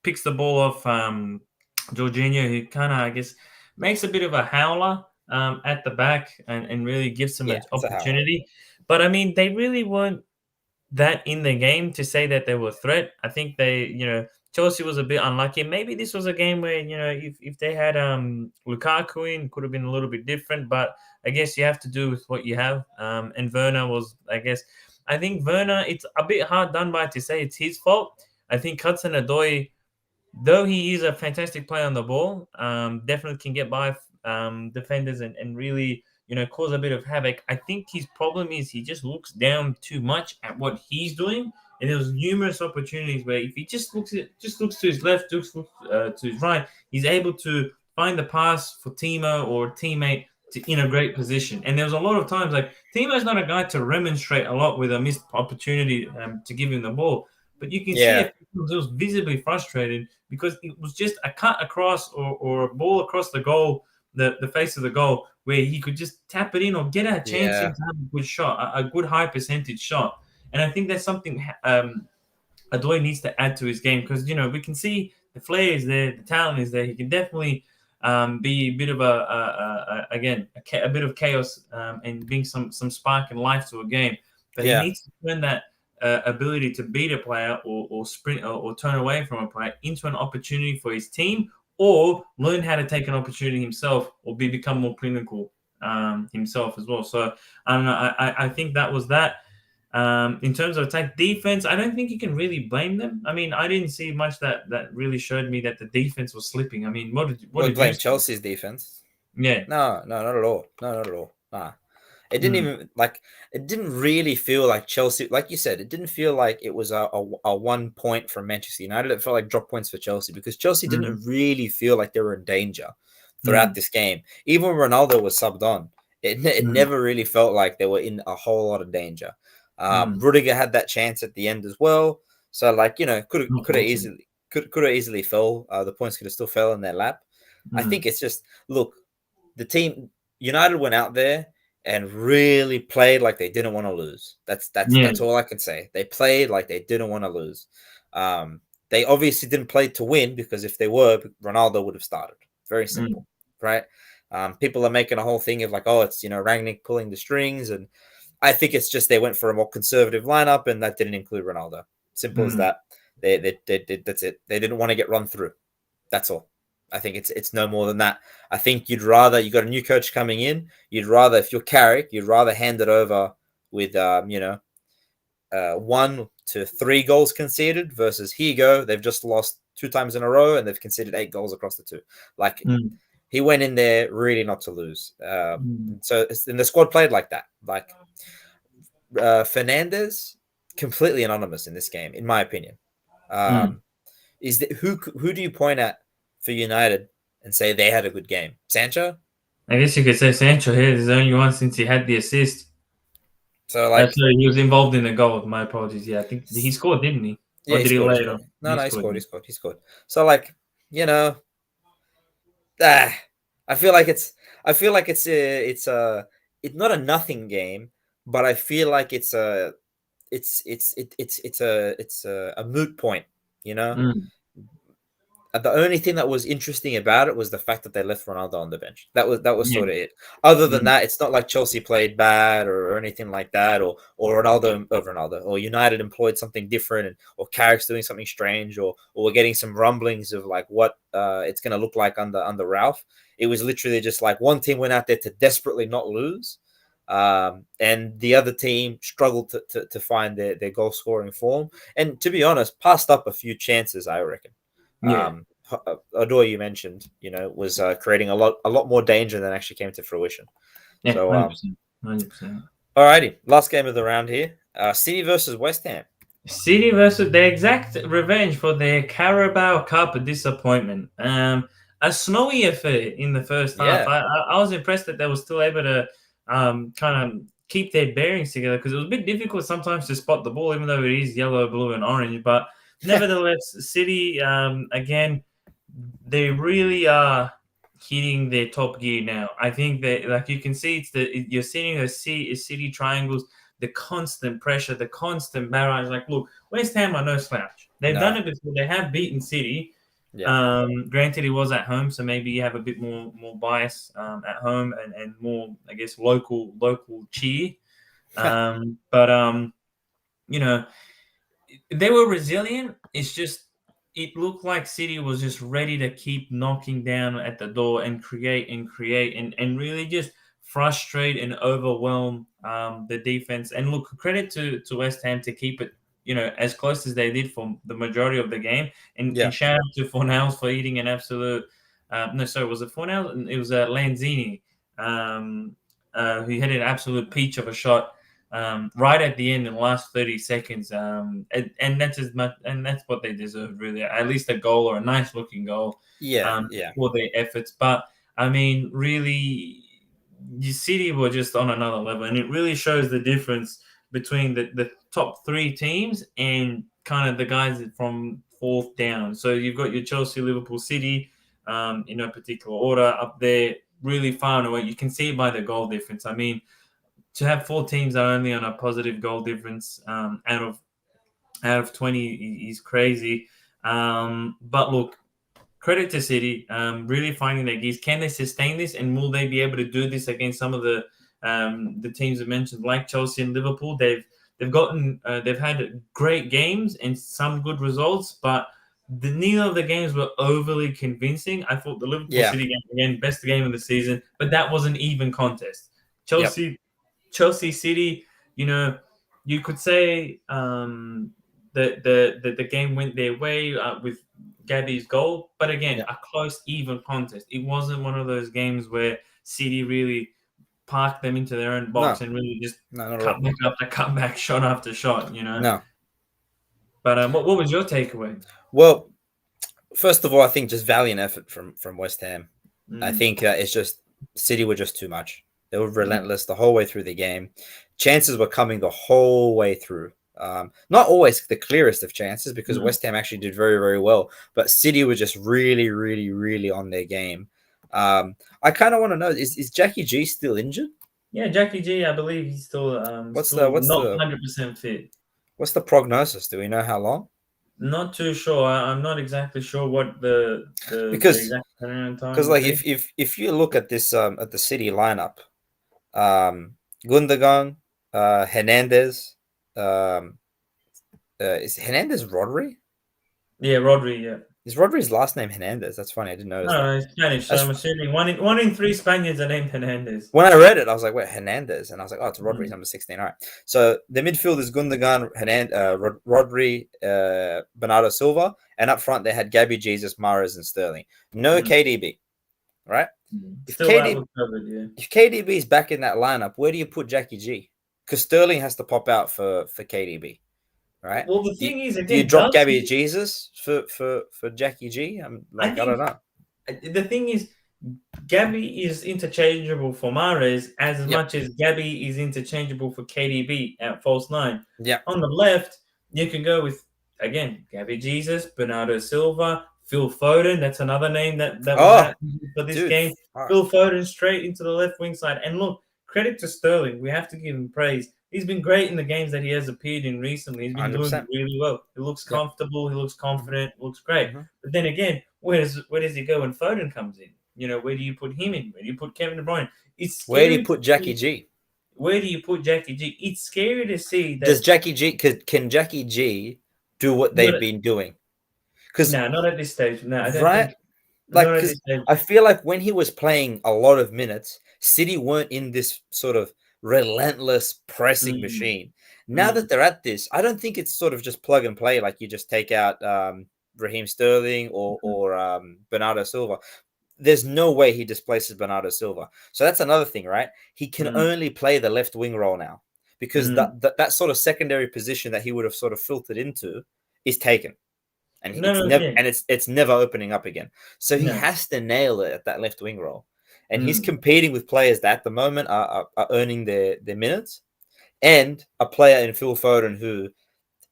Speaker 2: picks the ball off Jorginho, who kind of, I guess, makes a bit of a howler at the back and really gives them
Speaker 1: Yeah,
Speaker 2: an
Speaker 1: it's a howler.
Speaker 2: opportunity. But I mean, they really weren't that in the game to say that they were a threat. I think Chelsea was a bit unlucky. Maybe this was a game where if they had Lukaku in, could have been a little bit different. But I guess you have to do with what you have. And Werner was, I think Werner. It's a bit hard done by to say it's his fault. I think Hudson-Odoi, though he is a fantastic player on the ball, definitely can get by defenders and really, cause a bit of havoc. I think his problem is he just looks down too much at what he's doing. And there was numerous opportunities where if he just looks to his left, looks to his right, he's able to find the pass for Timo or a teammate in a great position. And there was a lot of times like Timo's not a guy to remonstrate a lot with a missed opportunity to give him the ball. But you can see
Speaker 1: Yeah,
Speaker 2: if he was visibly frustrated because it was just a cut across or a ball across the goal, the face of the goal, where he could just tap it in or get a chance in
Speaker 1: yeah,
Speaker 2: to have a good shot, a good high percentage shot. And I think that's something Adoy needs to add to his game because we can see the flair is there, the talent is there. He can definitely be a bit of a bit of chaos and bring some spark and life to a game. But he
Speaker 1: yeah,
Speaker 2: needs to turn that ability to beat a player or sprint or turn away from a player into an opportunity for his team, or learn how to take an opportunity himself, or become more clinical himself as well. So I don't know. I think that was that. In terms of attack defense, I don't think you can really blame them. I mean, I didn't see much that really showed me that the defense was slipping. I mean, what
Speaker 1: would
Speaker 2: did you
Speaker 1: blame
Speaker 2: see?
Speaker 1: Chelsea's defense.
Speaker 2: Yeah.
Speaker 1: No, no, not at all. No, not at all. Nah. It didn't
Speaker 2: Mm,
Speaker 1: even like it didn't really feel like Chelsea, like you said, it didn't feel like it was a 1 point from Manchester United. It felt like drop points for Chelsea because Chelsea
Speaker 2: mm,
Speaker 1: didn't really feel like they were in danger throughout
Speaker 2: mm,
Speaker 1: this game. Even when Ronaldo was subbed on, it
Speaker 2: mm,
Speaker 1: never really felt like they were in a whole lot of danger.
Speaker 2: mm.
Speaker 1: Rudiger had that chance at the end as well, so like could have
Speaker 2: Unfortunate.
Speaker 1: easily could have easily fell. The points could have still fell in their lap. I
Speaker 2: Mm,
Speaker 1: think it's just look, the team United went out there and really played like they didn't want to lose.
Speaker 2: yeah.
Speaker 1: That's all I can say. They played like they didn't want to lose. They obviously didn't play to win because if they were, Ronaldo would have started. Very
Speaker 2: Mm,
Speaker 1: simple, right? People are making a whole thing of like, oh, it's Rangnick pulling the strings, and I think it's just they went for a more conservative lineup, and that didn't include Ronaldo. Simple as
Speaker 2: mm,
Speaker 1: that. They that's it. They didn't want to get run through. That's all. I think it's no more than that. I think you got a new coach coming in. You'd rather, if you're Carrick, you'd rather hand it over with 1 to 3 goals conceded versus here you go. They've just lost 2 times in a row and they've conceded 8 goals across the two. Like
Speaker 2: mm,
Speaker 1: he went in there really not to lose.
Speaker 2: mm,
Speaker 1: So and the squad played like that. Like Fernandez, completely anonymous in this game, in my opinion.
Speaker 2: mm.
Speaker 1: Um, is that who do you point at for United and say they had a good game? Sancho.
Speaker 2: I guess you could say Sancho here is the only one since he had the assist.
Speaker 1: So like,
Speaker 2: Sorry, he was involved in the goal. My apologies. Yeah, I think he scored, didn't he?
Speaker 1: yeah,
Speaker 2: Or
Speaker 1: he
Speaker 2: did he
Speaker 1: scored. He
Speaker 2: later?
Speaker 1: scored. No,
Speaker 2: He
Speaker 1: no, he
Speaker 2: scored.
Speaker 1: scored. He
Speaker 2: Yeah.
Speaker 1: scored. He scored. So like, you know, ah, I feel like it's not a nothing game, but I feel like it's a moot point. You know,
Speaker 2: Mm,
Speaker 1: the only thing that was interesting about it was the fact that they left Ronaldo on the bench. That was
Speaker 2: yeah.
Speaker 1: sort of it. Other than
Speaker 2: Mm,
Speaker 1: that, it's not like Chelsea played bad or anything like that, or Ronaldo or United employed something different, or Carrick's doing something strange, or we're getting some rumblings of like what it's going to look like under Ralph. It was literally just like one team went out there to desperately not lose. And the other team struggled to find their goal scoring form, and to be honest, passed up a few chances. I reckon.
Speaker 2: yeah.
Speaker 1: um, Odoi, you mentioned, was creating a lot more danger than actually came to fruition.
Speaker 2: Yeah.
Speaker 1: So,
Speaker 2: 100%. 100%.
Speaker 1: alrighty, last game of the round here: City versus West Ham.
Speaker 2: City versus the exact revenge for their Carabao Cup disappointment. A snowy affair in the first half.
Speaker 1: Yeah,
Speaker 2: I was impressed that they were still able to kind of keep their bearings together because it was a bit difficult sometimes to spot the ball, even though it is yellow, blue, and orange. But nevertheless, City again, they really are hitting their top gear now. I think that, like you can see, you're seeing a city triangles, the constant pressure, the constant barrage. Like, look, West Ham are no slouch. They've
Speaker 1: No.
Speaker 2: done it before. They have beaten City.
Speaker 1: Yeah.
Speaker 2: Granted, it was at home, so maybe you have a bit more bias at home and more, I guess, local cheer. But you know, they were resilient. It's just it looked like City was just ready to keep knocking down at the door and create and really just frustrate and overwhelm the defense. And look, credit to West Ham to keep it as close as they did for the majority of the game. And
Speaker 1: Yeah.
Speaker 2: shout out to Fornals for eating an absolute. No, sorry, was it Fornals? It was Lanzini, who hit an absolute peach of a shot right at the end in the last 30 seconds. And that's as much, and that's what they deserve, really. At least a goal or a nice looking goal
Speaker 1: Yeah. Yeah.
Speaker 2: for their efforts. But I mean, really, City were just on another level, and it really shows the difference between the top three teams and kind of the guys from fourth down. So you've got your Chelsea, Liverpool, City, in no particular order up there, really far and away. You can see it by the goal difference. I mean, to have four teams that are only on a positive goal difference out of 20 is crazy. But look, credit to City, really finding their gears. Can they sustain this, and will they be able to do this against some of the teams I mentioned, like Chelsea and Liverpool? They've had great games and some good results, but neither of the games were overly convincing. I thought the Liverpool
Speaker 1: Yeah.
Speaker 2: City game, again, best game of the season, but that was an even contest.
Speaker 1: Yep.
Speaker 2: Chelsea City, you could say the game went their way with Gabby's goal, but again,
Speaker 1: Yeah.
Speaker 2: a close, even contest. It wasn't one of those games where City really parked them into their own box
Speaker 1: No.
Speaker 2: and really just
Speaker 1: No, not at all.
Speaker 2: cutback after cutback, shot after shot.
Speaker 1: No.
Speaker 2: But what was your takeaway?
Speaker 1: Well, first of all, I think just valiant effort from West Ham. I
Speaker 2: Mm,
Speaker 1: think it's just City were just too much. They were
Speaker 2: mm,
Speaker 1: relentless the whole way through the game. Chances were coming the whole way through. Not always the clearest of chances because
Speaker 2: mm.
Speaker 1: West Ham actually did very, very well. But City were just really, really, really on their game. I kind of want to know, is Jackie G still injured?
Speaker 2: Yeah, Jackie G, I believe he's still
Speaker 1: What's
Speaker 2: still not
Speaker 1: the
Speaker 2: 100% fit.
Speaker 1: what's the prognosis? Do we know how long?
Speaker 2: Not too sure. I'm not exactly sure what the
Speaker 1: Because
Speaker 2: exact turnaround time
Speaker 1: because
Speaker 2: would
Speaker 1: like
Speaker 2: be.
Speaker 1: if you look at this at the City lineup, Gundogan, Hernandez, um, is Hernandez Rodri?
Speaker 2: Yeah, Rodri. Yeah.
Speaker 1: Is Rodri's last name Hernandez? That's funny. I didn't notice that.
Speaker 2: No, he's Spanish, so
Speaker 1: That's
Speaker 2: I'm assuming one in three Spaniards are named Hernandez.
Speaker 1: when I read it, I was like, "Wait, Hernandez," and I was like, "Oh, it's Rodri's
Speaker 2: Mm,
Speaker 1: number 16." All right. So the midfield is Gundogan, Rodri, Bernardo Silva, and up front they had Gabby, Jesus, Mahrez, and Sterling. No
Speaker 2: mm,
Speaker 1: KDB. Right? If
Speaker 2: Still
Speaker 1: KD
Speaker 2: outlook covered, yeah.
Speaker 1: if KDB is back in that lineup, where do you put Jackie G? Because Sterling has to pop out for KDB. Right?
Speaker 2: Well, the
Speaker 1: Do you,
Speaker 2: thing is,
Speaker 1: do you
Speaker 2: again,
Speaker 1: drop
Speaker 2: does
Speaker 1: Gabby
Speaker 2: he?
Speaker 1: Jesus for Jackie G? I'm
Speaker 2: I
Speaker 1: like, I don't
Speaker 2: think
Speaker 1: know.
Speaker 2: the thing is, Gabby is interchangeable for Mahrez as
Speaker 1: Yep.
Speaker 2: much as Gabby is interchangeable for KDB at false nine.
Speaker 1: Yep.
Speaker 2: On the left, you can go with, again, Gabby Jesus, Bernardo Silva, Phil Foden. That's another name that was
Speaker 1: Oh,
Speaker 2: out for this
Speaker 1: dude.
Speaker 2: game.
Speaker 1: Fuck.
Speaker 2: Phil Foden straight into the left wing side. And look, credit to Sterling. We have to give him praise. He's been great in the games that he has appeared in recently. He's been doing
Speaker 1: 100%.
Speaker 2: really well. He looks
Speaker 1: Yep.
Speaker 2: comfortable. He looks
Speaker 1: Mhm.
Speaker 2: confident. Looks great.
Speaker 1: Mhm.
Speaker 2: But then again, where does he go when Foden comes in? Where do you put him in? Where do you put Kevin De Bruyne? It's
Speaker 1: Where do you
Speaker 2: scary to
Speaker 1: put Jackie
Speaker 2: see.
Speaker 1: G?
Speaker 2: Where do you put Jackie G? It's scary to see
Speaker 1: Does
Speaker 2: that.
Speaker 1: Jackie G can Jackie G do what
Speaker 2: Not
Speaker 1: they've
Speaker 2: at,
Speaker 1: been doing? Because
Speaker 2: no, not at this stage. No, I don't
Speaker 1: right,
Speaker 2: think.
Speaker 1: like
Speaker 2: Not at
Speaker 1: because
Speaker 2: this stage.
Speaker 1: I feel like when he was playing a lot of minutes, City weren't in this sort of relentless pressing
Speaker 2: Mm,
Speaker 1: machine. Now
Speaker 2: mm,
Speaker 1: that they're at this, I don't think it's sort of just plug and play. Like you just take out Raheem Sterling
Speaker 2: mm,
Speaker 1: or Bernardo Silva. There's no way he displaces Bernardo Silva. So that's another thing, right? He can
Speaker 2: mm,
Speaker 1: only play the left wing role now because
Speaker 2: mm.
Speaker 1: that sort of secondary position that he would have sort of filtered into is taken, and
Speaker 2: No,
Speaker 1: it's
Speaker 2: no,
Speaker 1: never
Speaker 2: yeah,
Speaker 1: and it's never opening up again. So he
Speaker 2: no.
Speaker 1: has to nail it at that left wing role, and he's
Speaker 2: Mm.
Speaker 1: competing with players that at the moment are earning their minutes, and a player in Phil Foden who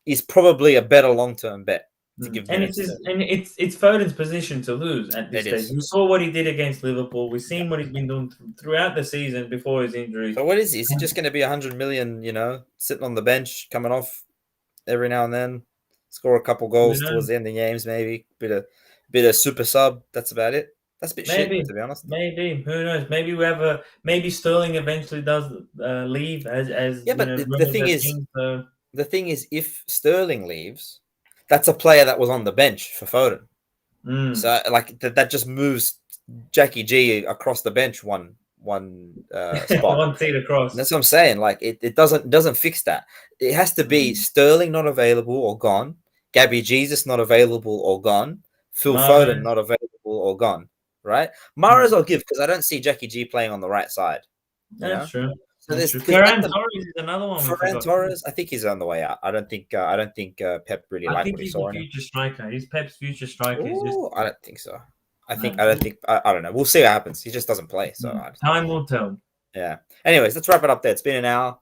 Speaker 1: is probably a better long term bet. to give
Speaker 2: And
Speaker 1: minutes to.
Speaker 2: it's Foden's position to lose at this
Speaker 1: It
Speaker 2: stage.
Speaker 1: is.
Speaker 2: We saw what he did against Liverpool. We've
Speaker 1: Yeah.
Speaker 2: seen what he's been doing throughout the season before his injury.
Speaker 1: So what is he? Is he just going to be 100 million? Sitting on the bench, coming off every now and then, score a couple goals towards the end of games, maybe bit of super sub. That's about it. That's a bit shit, to be honest.
Speaker 2: Maybe, who knows? Maybe maybe Sterling eventually does leave as
Speaker 1: Yeah, but
Speaker 2: So.
Speaker 1: the thing is, if Sterling leaves, that's a player that was on the bench for Foden. So like that just moves Jackie G across the bench one spot.
Speaker 2: One seat across.
Speaker 1: And that's what I'm saying. Like it doesn't fix that. It has to be Sterling not available or gone, Gabby Jesus not available or gone, Phil Foden not available or gone. Right? Mahrez I'll give because I don't see Jackie G playing on the right side.
Speaker 2: That's true.
Speaker 1: So
Speaker 2: That's true. Ferran Torres is another one.
Speaker 1: Ferran Torres, I think he's on the way out. I don't think Pep really liked what he saw in him.
Speaker 2: Future striker. He's Pep's future striker.
Speaker 1: Ooh, I don't think so. I don't know. We'll see what happens. He just doesn't play. So
Speaker 2: time will tell.
Speaker 1: Yeah. Anyways, let's wrap it up there. It's been an hour.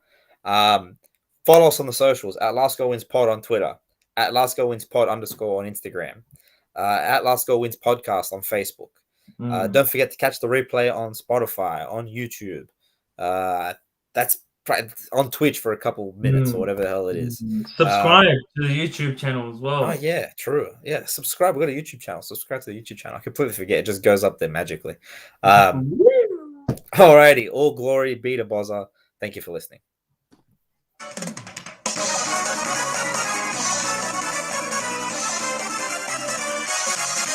Speaker 1: Follow us on the socials at Last Goal Wins Pod on Twitter, at Last Goal Wins Pod _ on Instagram, at Last Goal Wins Podcast on Facebook. Don't forget to catch the replay on Spotify, on YouTube. That's on Twitch for a couple minutes or whatever the hell it is.
Speaker 2: Subscribe to the YouTube channel as well.
Speaker 1: Oh, yeah, true. Yeah, subscribe. We've got a YouTube channel. Subscribe to the YouTube channel. I completely forget. It just goes up there magically. Alrighty. All glory be to Bozza. Thank you for listening.